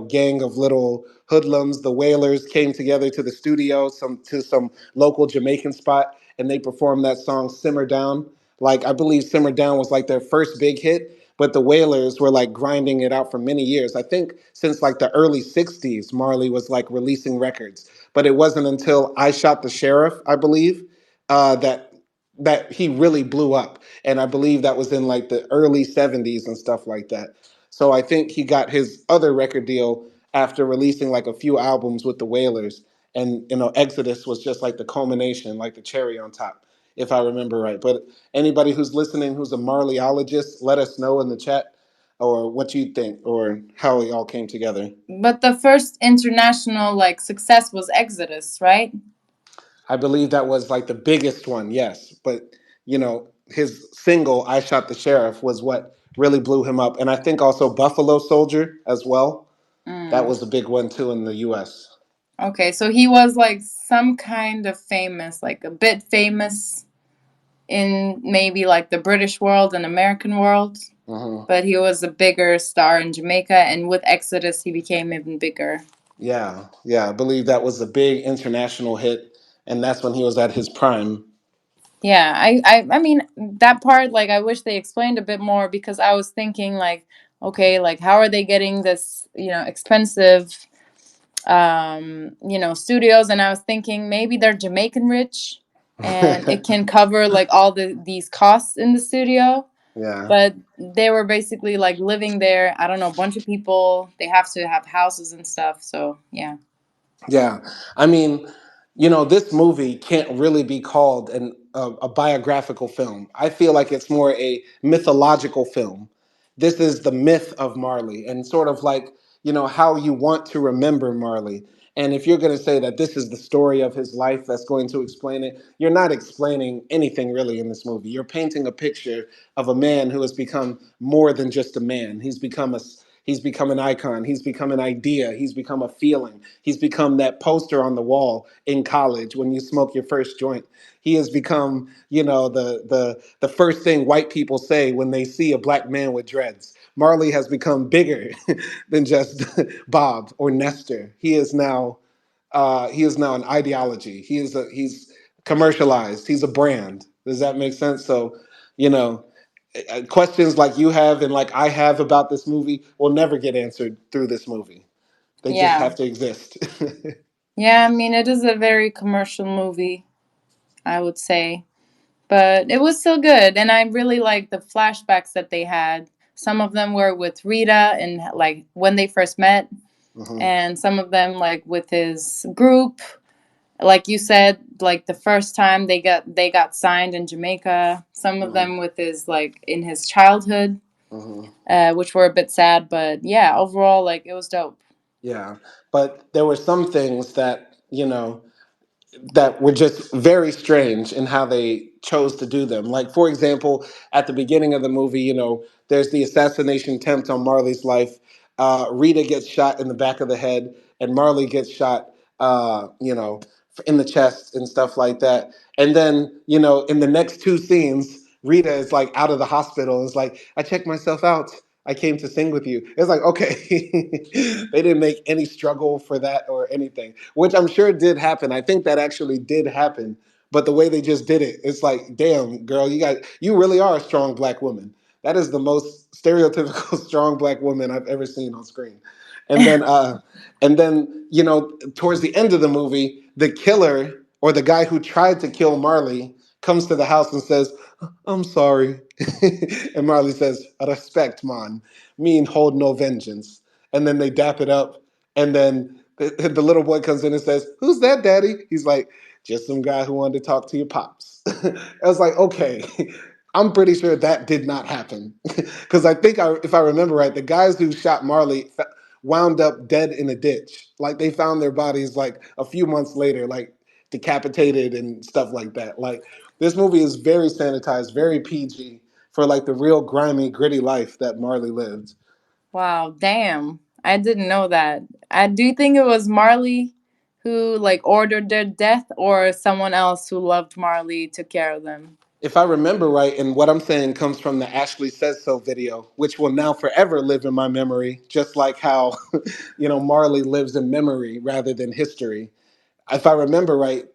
gang of little hoodlums, the Wailers, came together to the studio, some local Jamaican spot, and they performed that song Simmer Down. Like I believe Simmer Down was like their first big hit, but the Wailers were like grinding it out for many years. I think since like the early 60s, Marley was like releasing records. But it wasn't until I Shot the Sheriff, I believe, that he really blew up. And I believe that was in like the early 70s and stuff like that. So I think he got his other record deal after releasing like a few albums with the Wailers. And Exodus was just like the culmination, like the cherry on top, if I remember right. But anybody who's listening who's a Marleyologist, let us know in the chat or what you think or how it all came together. But the first international like success was Exodus, right? I believe that was like the biggest one, yes. But his single "I Shot the Sheriff" was what really blew him up, and I think also "Buffalo Soldier" as well. That Mm. was a big one too in the U.S. Okay, so he was like some kind of famous, like a bit famous in maybe like the British world and American world, Hmm. but he was a bigger star in Jamaica, and with Exodus, he became even bigger. Yeah, yeah, I believe that was a big international hit, and that's when he was at his prime. Yeah, I mean that part, like I wish they explained a bit more because I was thinking like, okay, like how are they getting this, expensive studios, and I was thinking maybe they're Jamaican rich and it can cover like all these costs in the studio, Yeah. but they were basically like living there, I don't know, a bunch of people, they have to have houses and stuff, so yeah. Yeah, I mean, this movie can't really be called a biographical film. I feel like it's more a mythological film. This is the myth of Marley, and sort of like how you want to remember Marley. And if you're going to say that this is the story of his life that's going to explain it, you're not explaining anything really in this movie. You're painting a picture of a man who has become more than just a man. He's become an icon. He's become an idea. He's become a feeling. He's become that poster on the wall in college when you smoke your first joint. He has become, the first thing white people say when they see a black man with dreads. Marley has become bigger than just Bob or Nestor. He is now an ideology. He's commercialized. He's a brand. Does that make sense? So, you know, questions like you have and like I have about this movie will never get answered through this movie. They just Yeah. have to exist. Yeah, I mean it is a very commercial movie, I would say. But it was still good, and I really liked the flashbacks that they had. Some of them were with Rita and like when they first met, Hmm. and some of them like with his group. Like you said, like the first time they got signed in Jamaica. Some of Hmm. them with his like in his childhood, Hmm. which were a bit sad. But yeah, overall, like it was dope. Yeah, but there were some things that were just very strange in how they chose to do them. Like, for example, at the beginning of the movie, there's the assassination attempt on Marley's life. Rita gets shot in the back of the head, and Marley gets shot, in the chest and stuff like that. And then, in the next two scenes, Rita is like out of the hospital. It's like, I checked myself out. I came to sing with you. It's like, okay, they didn't make any struggle for that or anything, which I'm sure did happen. I think that actually did happen. But the way they just did it, it's like, damn, girl, you really are a strong black woman. That is the most stereotypical strong black woman I've ever seen on screen. And then, towards the end of the movie, the killer or the guy who tried to kill Marley comes to the house and says, I'm sorry. And Marley says, respect, man. Mean hold no vengeance. And then they dap it up. And then the little boy comes in and says, who's that, daddy? He's like, just some guy who wanted to talk to your pops. I was like, okay. I'm pretty sure that did not happen. Because I think, if I remember right, the guys who shot Marley wound up dead in a ditch. Like they found their bodies like a few months later, like decapitated and stuff like that. Like this movie is very sanitized, very PG for like the real grimy, gritty life that Marley lived. Wow, damn. I didn't know that. I do think it was Marley. who like ordered their death, or someone else who loved Marley took care of them? If I remember right, and what I'm saying comes from the Ashley Says So video, which will now forever live in my memory, just like how, Marley lives in memory rather than history. If I remember right,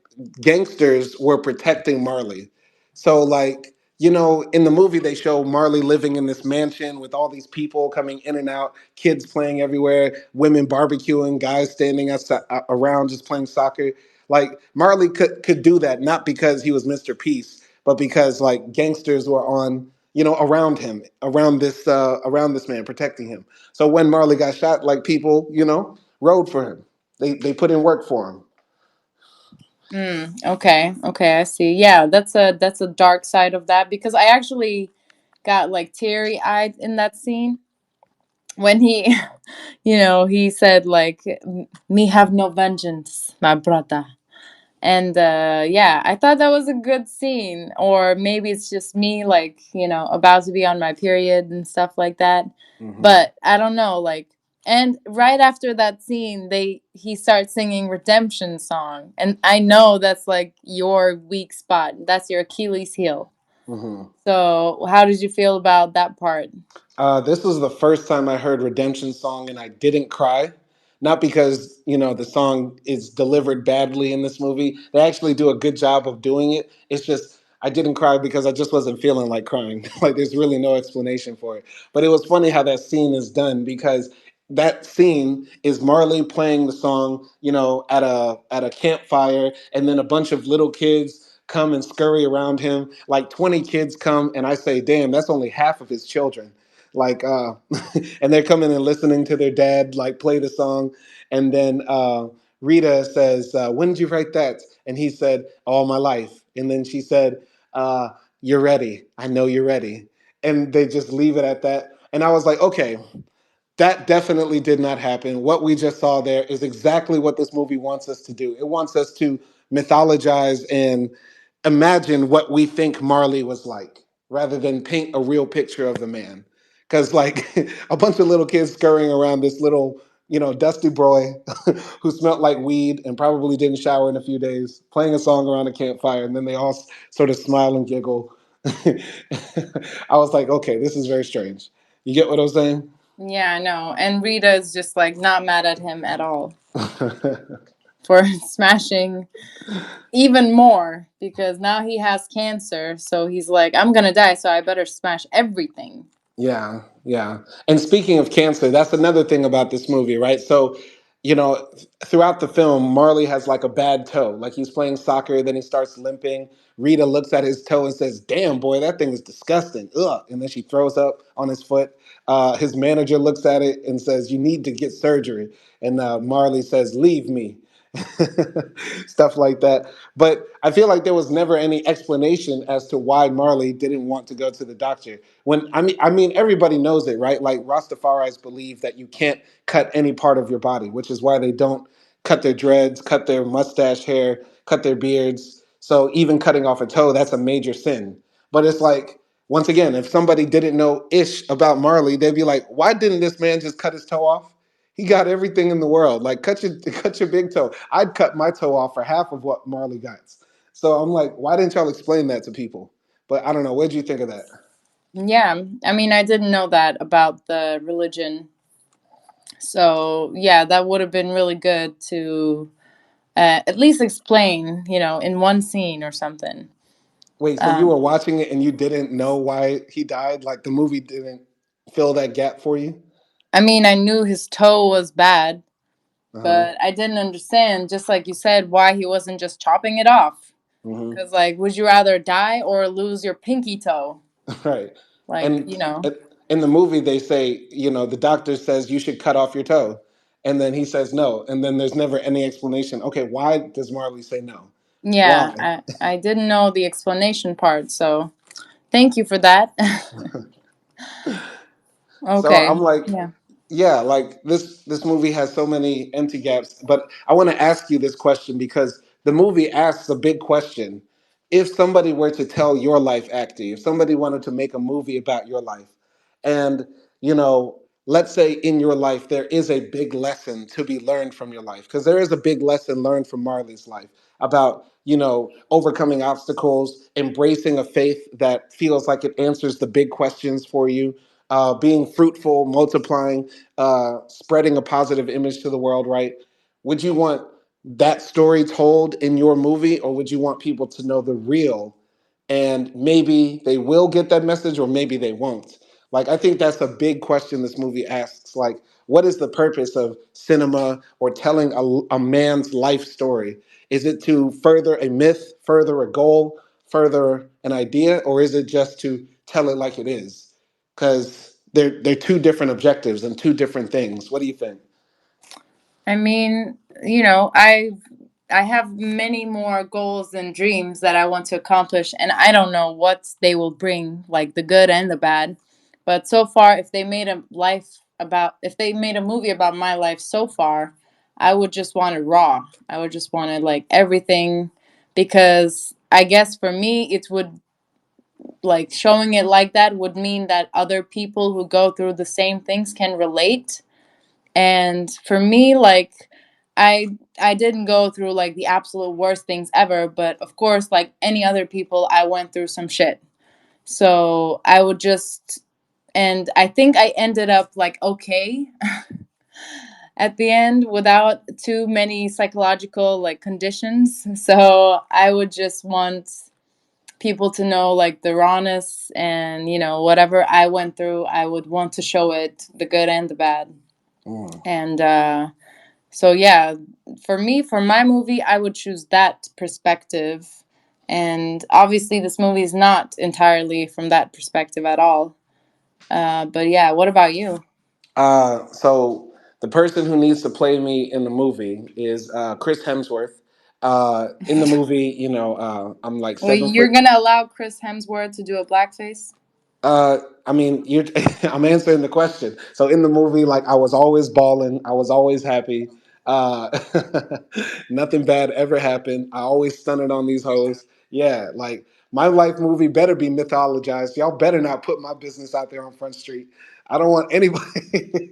gangsters were protecting Marley. So, like, in the movie, they show Marley living in this mansion with all these people coming in and out, kids playing everywhere, women barbecuing, guys standing around just playing soccer. Like, Marley could do that, not because he was Mr. Peace, but because, like, gangsters were on. Around him, around this man, protecting him. So when Marley got shot, like people, rode for him. They put in work for him. Okay, okay, I see. Yeah, that's a dark side of that, because I actually got like teary eyed in that scene when he, he said like, "Me have no vengeance, my brother." And yeah, I thought that was a good scene. Or maybe it's just me, like, about to be on my period and stuff like that. Hmm. But I don't know, like, and right after that scene, he starts singing redemption song, and I know that's like your weak spot. That's your Achilles heel. Hmm. So how did you feel about that part? This was the first time I heard Redemption Song and I didn't cry. Not because, the song is delivered badly in this movie. They actually do a good job of doing it. It's just, I didn't cry because I just wasn't feeling like crying. Like, there's really no explanation for it. But it was funny how that scene is done because that scene is Marley playing the song, at a campfire, and then a bunch of little kids come and scurry around him. Like 20 kids come, and I say, damn, that's only half of his children. Like and they're coming and listening to their dad like play the song, and then Rita says, when did you write that? And he said, all my life. And then she said, uh, you're ready, I know you're ready. And they just leave it at that, and I was like, okay, that definitely did not happen. What we just saw there is exactly what this movie wants us to do. It wants us to mythologize and imagine what we think Marley was like, rather than paint a real picture of the man. Because, like, a bunch of little kids scurrying around this little, dusty boy who smelled like weed and probably didn't shower in a few days, playing a song around a campfire, and then they all sort of smile and giggle. I was like, okay, this is very strange. You get what I'm saying? Yeah, I know. And Rita is just like not mad at him at all for smashing even more, because now he has cancer. So he's like, I'm gonna die, so I better smash everything. Yeah, yeah. And speaking of cancer, that's another thing about this movie, right? So, throughout the film, Marley has like a bad toe. Like he's playing soccer, then he starts limping. Rita looks at his toe and says, "Damn, boy, that thing is disgusting." Ugh. And then she throws up on his foot. His manager looks at it and says, "You need to get surgery." And Marley says, "Leave me." Stuff like that. But I feel like there was never any explanation as to why Marley didn't want to go to the doctor. When I mean, everybody knows it, right? Like Rastafari's believe that you can't cut any part of your body, which is why they don't cut their dreads, cut their mustache hair, cut their beards. So even cutting off a toe, that's a major sin. But it's like, once again, if somebody didn't know ish about Marley, they'd be like, why didn't this man just cut his toe off? He got everything in the world. Like, cut your cut your big toe. I'd cut my toe off for half of what Marley got. So I'm like, why didn't y'all explain that to people? But I don't know. What did you think of that? Yeah, I mean, I didn't know that about the religion. So yeah, that would have been really good to at least explain, in one scene or something. Wait, so you Um, were watching it and you didn't know why he died? Like the movie didn't fill that gap for you? I mean, I knew his toe was bad, Uh huh. but I didn't understand, just like you said, why he wasn't just chopping it off. Hmm. Because, like, would you rather die or lose your pinky toe? Right. Like, And in the movie, they say, the doctor says you should cut off your toe. And then he says no. And then there's never any explanation. Okay, why does Marley say no? yeah, Why? I didn't know the explanation part. So thank you for that. So I'm Okay. like, Yeah. yeah, like this movie has so many empty gaps. But I want to ask you this question because the movie asks a big question. If somebody were to tell your life, Acti, if somebody wanted to make a movie about your life, and you know, let's say in your life there is a big lesson to be learned from your life, because there is a big lesson learned from Marley's life about, overcoming obstacles, embracing a faith that feels like it answers the big questions for you, being fruitful, multiplying, spreading a positive image to the world, right? Would you want that story told in your movie, or would you want people to know the real, and maybe they will get that message or maybe they won't? Like, I think that's a big question this movie asks. Like, what is the purpose of cinema or telling a man's life story? Is it to further a myth, further a goal, further an idea, or is it just to tell it like it is? Because they're two different objectives and two different things. What do you think? I mean, you know, I have many more goals and dreams that I want to accomplish, and I don't know what they will bring, like the good and the bad. But so far, if they made a movie about my life so far, I would just want it raw. I would just want it like everything, because I guess for me, it would, like, showing it like that would mean that other people who go through the same things can relate. And for me, like, I didn't go through like the absolute worst things ever, but of course, like any other people, I went through some shit. So I would just, and I think I ended up like okay at the end without too many psychological like conditions. So I would just want people to know like the rawness, and whatever I went through, I would want to show it, the good and the bad. Mm. And so yeah, for me, for my movie, I would choose that perspective. And obviously, this movie is not entirely from that perspective at all. But yeah, what about you? So the person who needs to play me in the movie is Chris Hemsworth. In the movie, I'm like Well, seven you're foot. gonna allow Chris Hemsworth to do a blackface? I mean, you're. I'm answering the question. So in the movie, like, I was always balling. I was always happy. Uh, Nothing bad ever happened. I always stunted on these hoes. Yeah, like, my life movie better be mythologized. Y'all better not put my business out there on Front Street. I don't want anybody.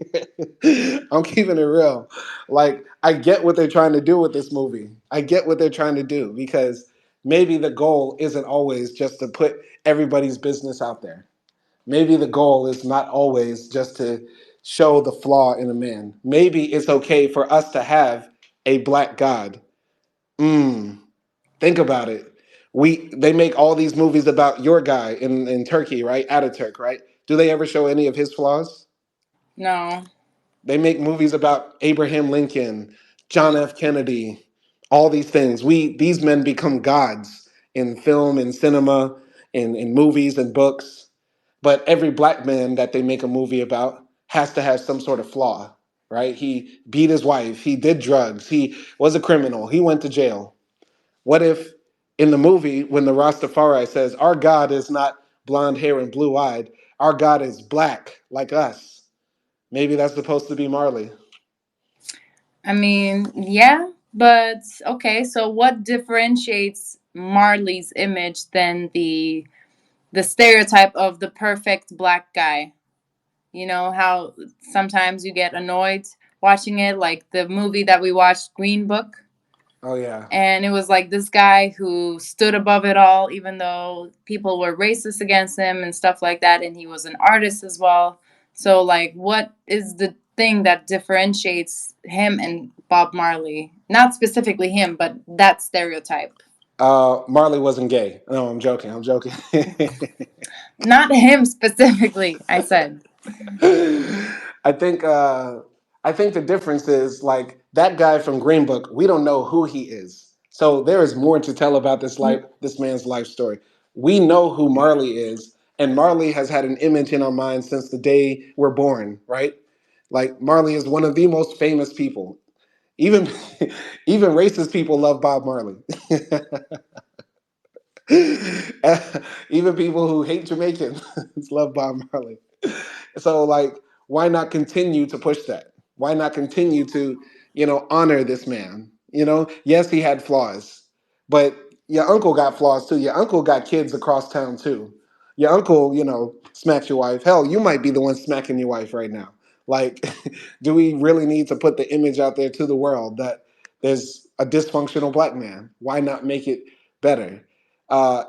I'm keeping it real. Like, I get what they're trying to do with this movie. I get what they're trying to do, because maybe the goal isn't always just to put everybody's business out there. Maybe the goal is not always just to show the flaw in a man. Maybe it's okay for us to have a black God. Mm, think about it. They make all these movies about your guy in Turkey, right? Ataturk, right? Do they ever show any of his flaws? No. They make movies about Abraham Lincoln, John F. Kennedy, all these things. These men become gods in film and cinema, in movies and books. But every black man that they make a movie about has to have some sort of flaw, right? He beat his wife, he did drugs, he was a criminal, he went to jail. What if in the movie, when the Rastafari says, our God is not blonde hair and blue eyed, our God is black like us? Maybe that's supposed to be Marley. I mean, yeah, but okay, so what differentiates Marley's image than the stereotype of the perfect black guy? You know how sometimes you get annoyed watching it, like the movie that we watched, Green Book, Oh, yeah. and it was like this guy who stood above it all, even though people were racist against him and stuff like that, and he was an artist as well. So, like, what is the thing that differentiates him and Bob Marley? Not specifically him, but that stereotype. Marley wasn't gay. No, I'm joking. I'm joking. Not him specifically, I said. I think I think the difference is, like, that guy from Green Book. We don't know who he is, so there is more to tell about this man's life story. We know who Marley is, and Marley has had an image in our minds since the day we're born. Right? Like, Marley is one of the most famous people. Even even racist people love Bob Marley. Even people who hate Jamaicans love Bob Marley. So, like, why not continue to push that? Why not continue to, honor this man? Yes, he had flaws, but your uncle got flaws too. Your uncle got kids across town too. Your uncle, smacked your wife. Hell, you might be the one smacking your wife right now. Like, do we really need to put the image out there to the world that there's a dysfunctional black man? Why not make it better?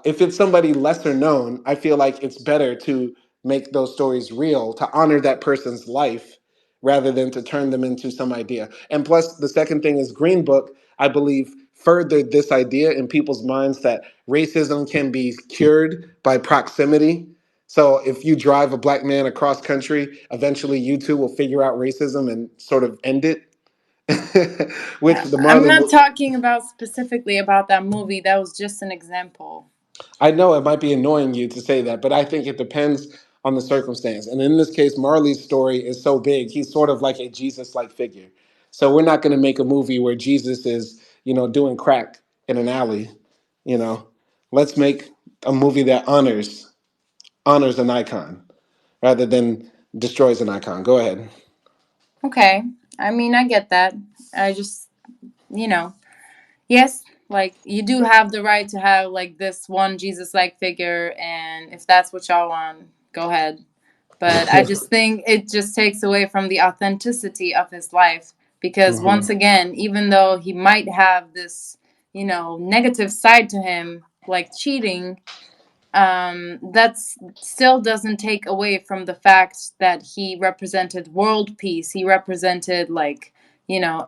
If it's somebody lesser known, I feel like it's better to make those stories real, to honor that person's life rather than to turn them into some idea. And plus, the second thing is Green Book, I believe, furthered this idea in people's minds that racism can be cured by proximity. So if you drive a black man across country, eventually you too will figure out racism and sort of end it. Which the I'm Marley, not talking about specifically about that movie. That was just an example. I know it might be annoying you to say that, but I think it depends on the circumstance. And in this case, Marley's story is so big, he's sort of like a Jesus like figure. So we're not going to make a movie where Jesus is, doing crack in an alley, you know. Let's make a movie that honors an icon rather than destroys an icon. Go ahead. Okay. I mean, I get that. I just, you know, yes, like you do have the right to have like this one Jesus like figure, and if that's what y'all want, go ahead. But I just think it just takes away from the authenticity of his life because once Hmm. again, even though he might have this, negative side to him, like cheating, that still doesn't take away from the fact that he represented world peace. He represented like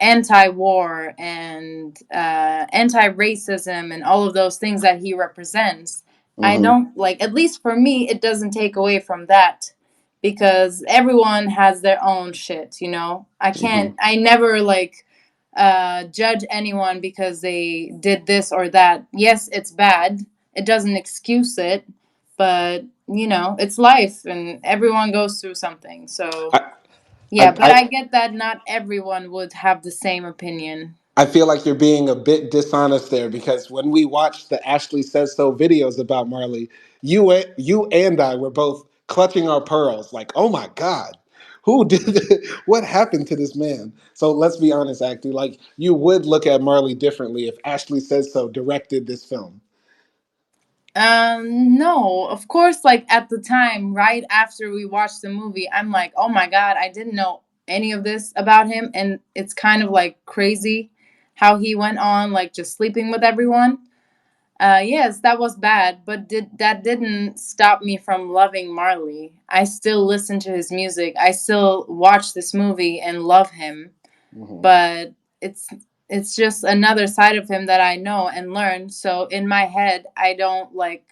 anti-war and anti-racism and all of those things that he represents. I Hmm. don't like, at least for me, it doesn't take away from that because everyone has their own shit. Hmm. I never like judge anyone because they did this or that. Yes, it's bad, it doesn't excuse it, but it's life and everyone goes through something. So, I, yeah, I, but I, I get that not everyone would have the same opinion. I feel like you're being a bit dishonest there because when we watched the Ashley Says So videos about Marley, you and I were both clutching our pearls, like, oh my God, who did what happened to this man? So let's be honest, Actu, like you would look at Marley differently if Ashley Says So directed this film. No, of course, like at the time, right after we watched the movie, I'm like, oh my God, I didn't know any of this about him. And it's kind of like crazy how he went on, like just sleeping with everyone. Yes, that was bad, but that didn't stop me from loving Marley. I still listen to his music. I still watch this movie and love him. Hmm. But it's it's just another side of him that I know and learn. So in my head, I don't like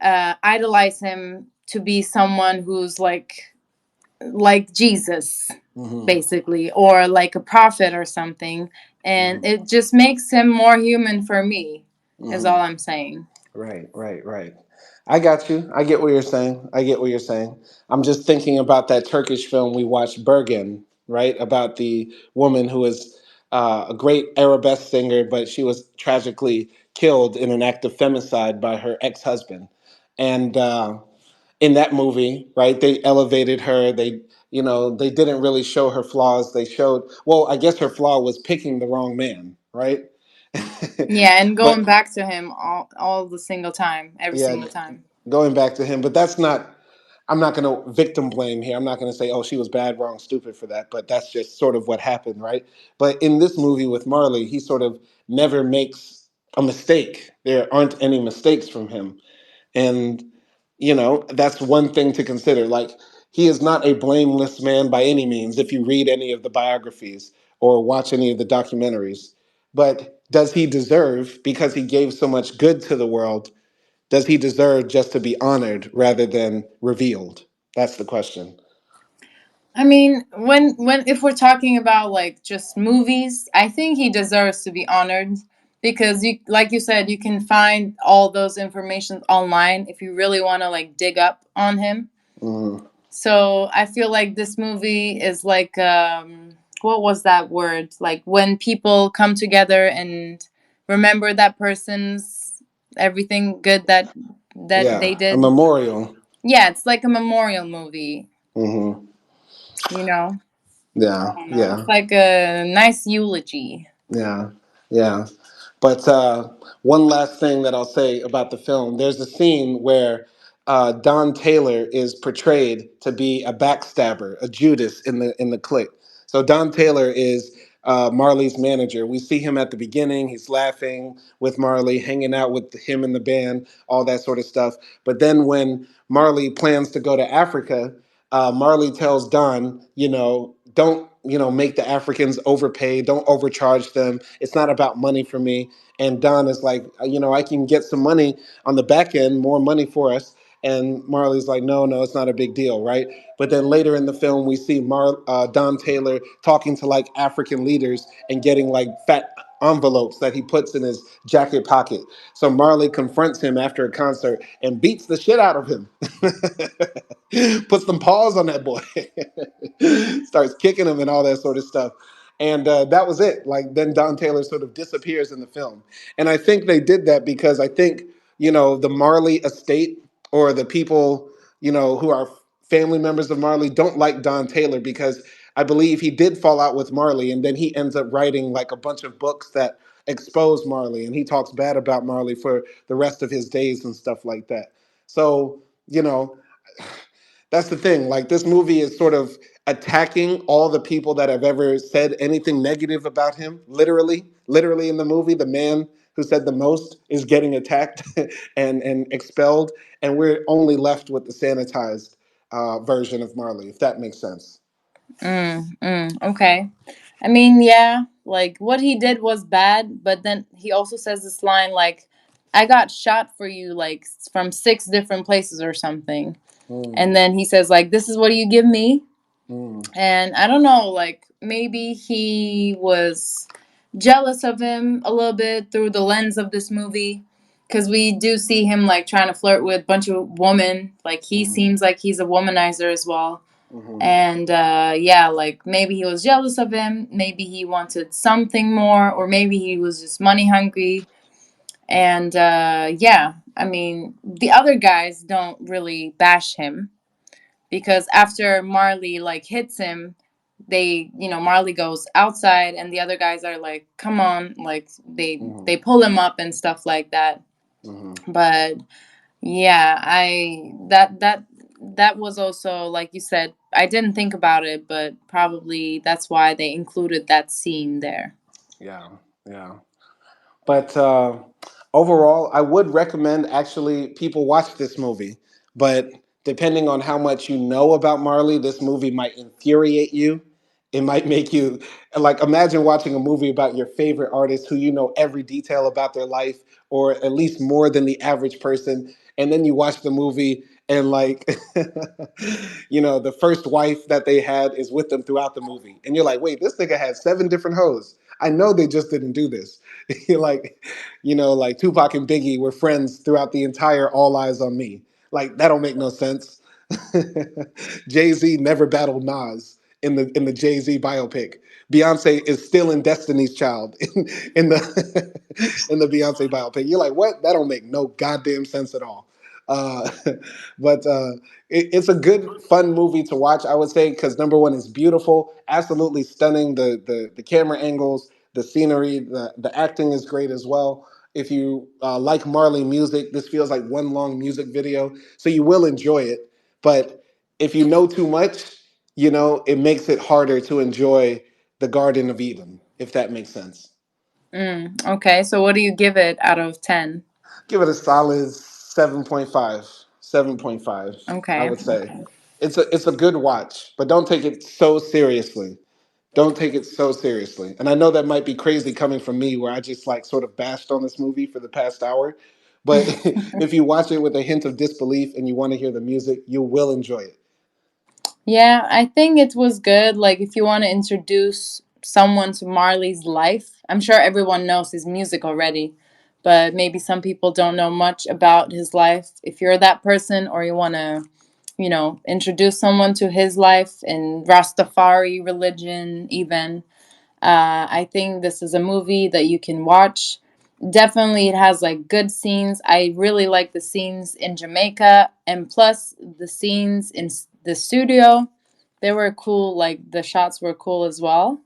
idolize him to be someone who's like Jesus, Hmm. basically, or like a prophet or something. And Hmm. it just makes him more human for me, is Hmm. all I'm saying. Right, right, right. I got you. I get what you're saying. I get what you're saying. I'm just thinking about that Turkish film we watched, Bergen, right? About the woman who was a great arabesque singer, but she was tragically killed in an act of femicide by her ex husband. And in that movie, right, they elevated her. They didn't really show her flaws. They showed, well, I guess her flaw was picking the wrong man, right? Yeah, and But going back to him all the single time, every yeah, single time. going back to him, but that's not. I'm not going to victim blame here. I'm not going to say, oh, she was bad, wrong, stupid for that. But that's just sort of what happened, right? But in this movie with Marley, he sort of never makes a mistake. There aren't any mistakes from him. And, that's one thing to consider. Like, he is not a blameless man by any means if you read any of the biographies or watch any of the documentaries. But does he deserve, because he gave so much good to the world, does he deserve just to be honored rather than revealed? That's the question. I mean, when if we're talking about like just movies, I think he deserves to be honored because you like you said, you can find all those information online if you really want to like dig up on him. Mm, So, I feel like this movie is like what was that word? Like when people come together and remember that person's everything good that yeah, they a did. memorial. Yeah, it's like a memorial movie, Hmm. you know. I Yeah, don't know. It's yeah, like a nice eulogy. yeah, yeah. But one last thing that I'll say about the film: there's a scene where Don Taylor is portrayed to be a backstabber, a Judas in the clique. So Don Taylor is Marley's manager. We see him at the beginning. He's laughing with Marley, hanging out with him and the band, all that sort of stuff. But then when Marley plans to go to Africa, Marley tells Don, don't make the Africans overpay, don't overcharge them. It's not about money for me. And Don is like, I can get some money on the back end, more money for us. And Marley's like, no, no, it's not a big deal, right? But then later in the film, we see Don Taylor talking to like African leaders and getting like fat envelopes that he puts in his jacket pocket. So Marley confronts him after a concert and beats the shit out of him. Puts some paws on that boy. Starts kicking him and all that sort of stuff. And that was it. Like then Don Taylor sort of disappears in the film. And I think they did that because I think, the Marley estate or the people, who are family members of Marley don't like Don Taylor because I believe he did fall out with Marley and then he ends up writing like a bunch of books that expose Marley and he talks bad about Marley for the rest of his days and stuff like that. So, that's the thing. Like this movie is sort of attacking all the people that have ever said anything negative about him. Literally in the movie, the man who said the most is getting attacked and expelled, and we're only left with the sanitized version of Marley, if that makes sense. Okay. I mean, yeah, like what he did was bad, but then he also says this line like, I got shot for you like from six different places or something. Mm, And then he says like, this is what you give me. mm, And I don't know, like maybe he was jealous of him a little bit through the lens of this movie. Cause we do see him like trying to flirt with a bunch of women. Like he mm, seems like he's a womanizer as well. mm, And yeah, like maybe he was jealous of him, maybe he wanted something more, or maybe he was just money hungry. And yeah, I mean, the other guys don't really bash him because after Marley like hits him, Marley goes outside and the other guys are like, come on, like they mm, pull him up and stuff like that. mm. But yeah, I that was also like you said, I didn't think about it, but probably that's why they included that scene there. Yeah, yeah. But overall, I would recommend actually people watch this movie. But depending on how much you know about Marley, this movie might infuriate you. It might make you like imagine watching a movie about your favorite artist who you know every detail about their life, or at least more than the average person. And then you watch the movie and like the first wife that they had is with them throughout the movie. And you're like, wait, this nigga had seven different hoes. I know they just didn't do this. Like, like Tupac and Biggie were friends throughout the entire All Eyes on Me. Like that don't make no sense. Jay-Z never battled Nas in the Jay-Z biopic. Beyonce is still in Destiny's Child in the in the Beyonce biopic. You're like, what? That don't make no goddamn sense at all. Uh, but it's a good, fun movie to watch. I would say because number one, it's beautiful, absolutely stunning. The camera angles, the scenery, the acting is great as well. If you like Marley music, this feels like one long music video, so you will enjoy it. But if you know too much, it makes it harder to enjoy the Garden of Eden, if that makes sense. Okay, so what do you give it out of 10? Give it a solid 7.5. 7.5, I Okay. would say. It's a good watch, but don't take it so seriously. Don't take it so seriously. And I know that might be crazy coming from me where I just like sort of bashed on this movie for the past hour. But if you watch it with a hint of disbelief and you want to hear the music, you will enjoy it. Yeah, I think it was good. Like, if you want to introduce someone to Marley's life, I'm sure everyone knows his music already, but maybe some people don't know much about his life. If you're that person or you want to, introduce someone to his life in Rastafari religion, even, I think this is a movie that you can watch. Definitely, it has like good scenes. I really like the scenes in Jamaica, and plus the scenes in the studio. They were cool. Like the shots were cool as well.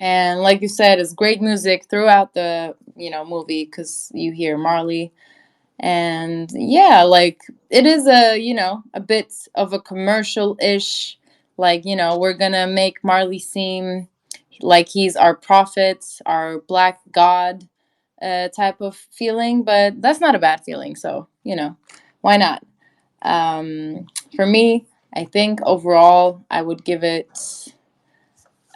And like you said, it's great music throughout the movie because you hear Marley, and yeah, like it is a, a bit of a commercial ish, like, we're gonna make Marley seem like he's our prophet, our black god, type of feeling, but that's not a bad feeling, so why not. For me, I think overall I would give it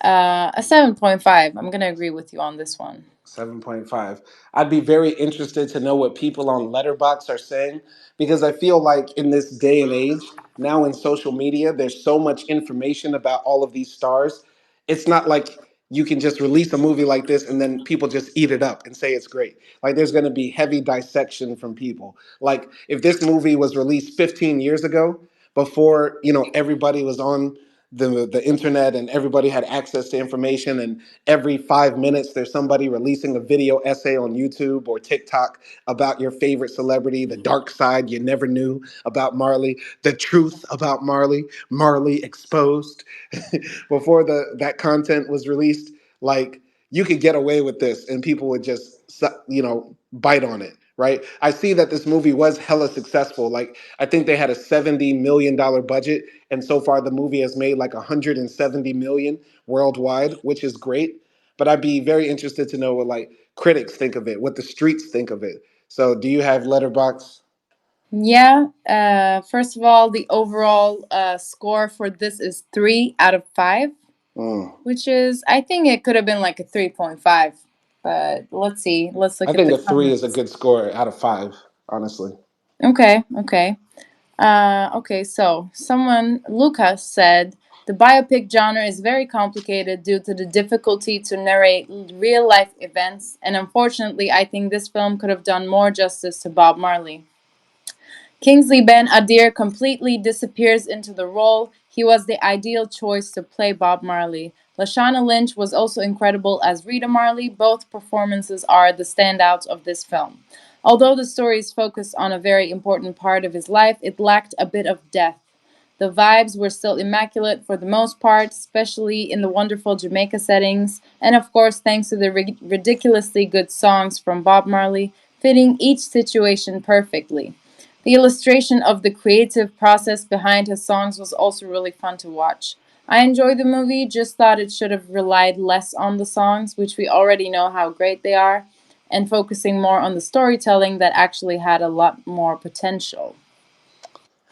a 7.5. I'm gonna agree with you on this one. 7.5. I'd be very interested to know what people on Letterbox are saying because I feel like in this day and age, now in social media, there's so much information about all of these stars. It's not like you can just release a movie like this and then people just eat it up and say it's great. Like there's going to be heavy dissection from people. Like if this movie was released 15 years ago, before, everybody was on the internet and everybody had access to information, and every 5 minutes there's somebody releasing a video essay on YouTube or TikTok about your favorite celebrity, the dark side you never knew about Marley, the truth about Marley, Marley exposed. Before that content was released, like you could get away with this and people would just bite on it, right? I see that this movie was hella successful. Like I think they had a $70 million budget, and so far the movie has made like 170 million worldwide, which is great. But I'd be very interested to know what like critics think of it, what the streets think of it. So do you have Letterbox? Yeah, first of all, the overall score for this is 3 out of 5, Mm. which is, I think it could have been like a 3.5. But let's see. Let's I look at think the a 3 is a comments. good score out of 5, honestly. Okay, okay. Okay, so someone, Lucas, said the biopic genre is very complicated due to the difficulty to narrate real life events, and unfortunately, I think this film could have done more justice to Bob Marley. Kingsley Ben Adir completely disappears into the role. He was the ideal choice to play Bob Marley. Lashana Lynch was also incredible as Rita Marley. Both performances are the standouts of this film. Although the story is focused on a very important part of his life, it lacked a bit of depth. The vibes were still immaculate for the most part, especially in the wonderful Jamaica settings, and of course, thanks to the ridiculously good songs from Bob Marley, fitting each situation perfectly. The illustration of the creative process behind his songs was also really fun to watch. I enjoyed the movie, just thought it should have relied less on the songs, which we already know how great they are, and focusing more on the storytelling that actually had a lot more potential.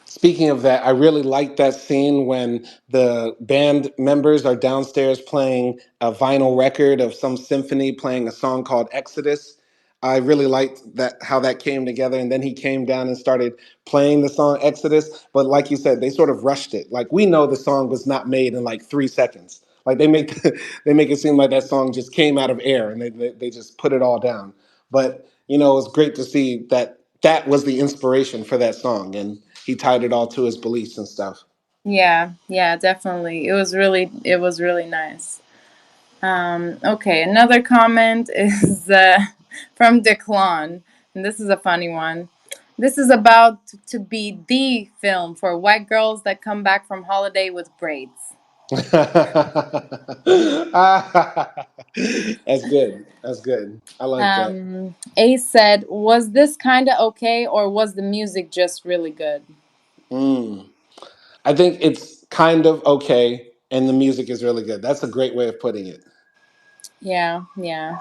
Speaking of that, I really like that scene when the band members are downstairs playing a vinyl record of some symphony playing a song called Exodus. I really liked that how that came together, and then he came down and started playing the song Exodus. But like you said, they sort of rushed it. Like we know the song was not made in like 3 seconds. Like they make they make it seem like that song just came out of air and they just put it all down. But it was great to see that that was the inspiration for that song, and he tied it all to his beliefs and stuff. Yeah, yeah, definitely. It was really nice. Okay, another comment is from Declan, and this is a funny one. This is about to be the film for white girls that come back from holiday with braids. That's good. That's good. I like that. Ace said, "Was this kind of okay, or was the music just really good?" Mm. I think it's kind of okay, and the music is really good. That's a great way of putting it. Yeah, yeah.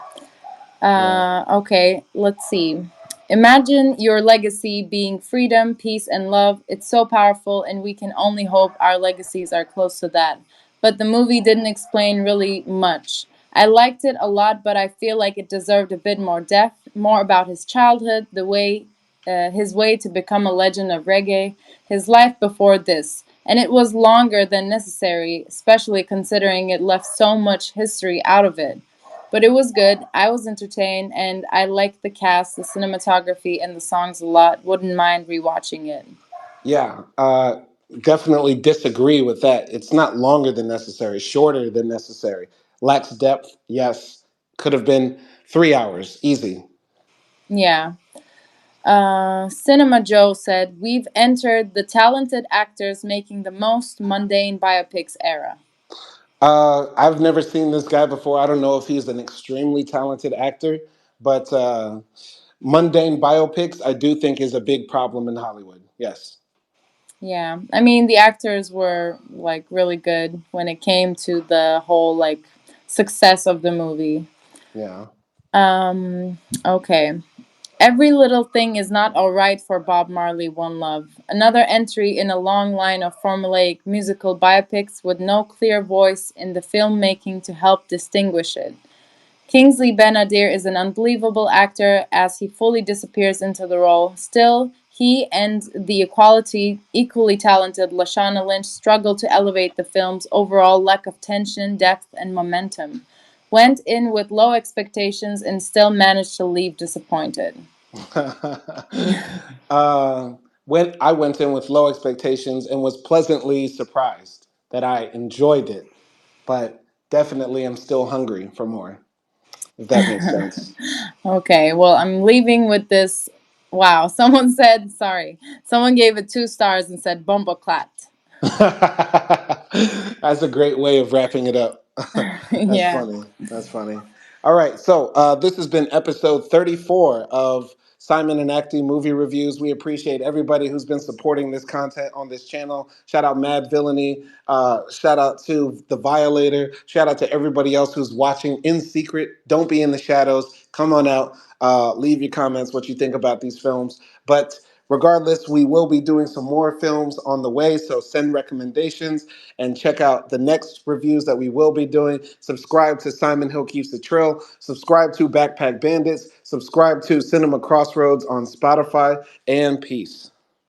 Yeah. Okay, let's see. Imagine your legacy being freedom, peace, and love. It's so powerful, and we can only hope our legacies are close to that. But the movie didn't explain really much. I liked it a lot, but I feel like it deserved a bit more depth, more about his childhood, his way to become a legend of reggae, his life before this. And it was longer than necessary, especially considering it left so much history out of it. But it was good. I was entertained, and I liked the cast, the cinematography, and the songs a lot. Wouldn't mind rewatching it. Yeah. Definitely disagree with that. It's not longer than necessary, shorter than necessary. Lacks depth, yes. Could have been 3 hours, easy. Yeah. Cinema Joe said, "We've entered the talented actors making the most mundane biopics era." I've never seen this guy before. I don't know if he's an extremely talented actor, but mundane biopics, I do think, is a big problem in Hollywood. Yes. Yeah. I mean, the actors were like really good when it came to the whole like success of the movie. Yeah. Um okay. Every Little Thing Is Not Alright for Bob Marley, One Love. Another entry in a long line of formulaic musical biopics with no clear voice in the filmmaking to help distinguish it. Kingsley Ben-Adir is an unbelievable actor as he fully disappears into the role. Still, he and the equally talented Lashana Lynch struggle to elevate the film's overall lack of tension, depth, and momentum. Went in with low expectations and still managed to leave disappointed. uh, when I went in with low expectations and was pleasantly surprised that I enjoyed it, but definitely I'm still hungry for more, if that makes sense. Okay, well, I'm leaving with this. Wow, someone said, sorry, someone gave it 2 stars and said bomboclat. That's a great way of wrapping it up. That's Yeah. funny. That's funny. All right. So this has been episode 34 of Simon and Acting Movie Reviews. We appreciate everybody who's been supporting this content on this channel. Shout out Mad Villainy. Shout out to The Violator. Shout out to everybody else who's watching in secret. Don't be in the shadows. Come on out. Leave your comments what you think about these films. But regardless, we will be doing some more films on the way, so send recommendations and check out the next reviews that we will be doing. Subscribe to Simon Hill Keeps the Trill. Subscribe to Backpack Bandits. Subscribe to Cinema Crossroads on Spotify. And peace.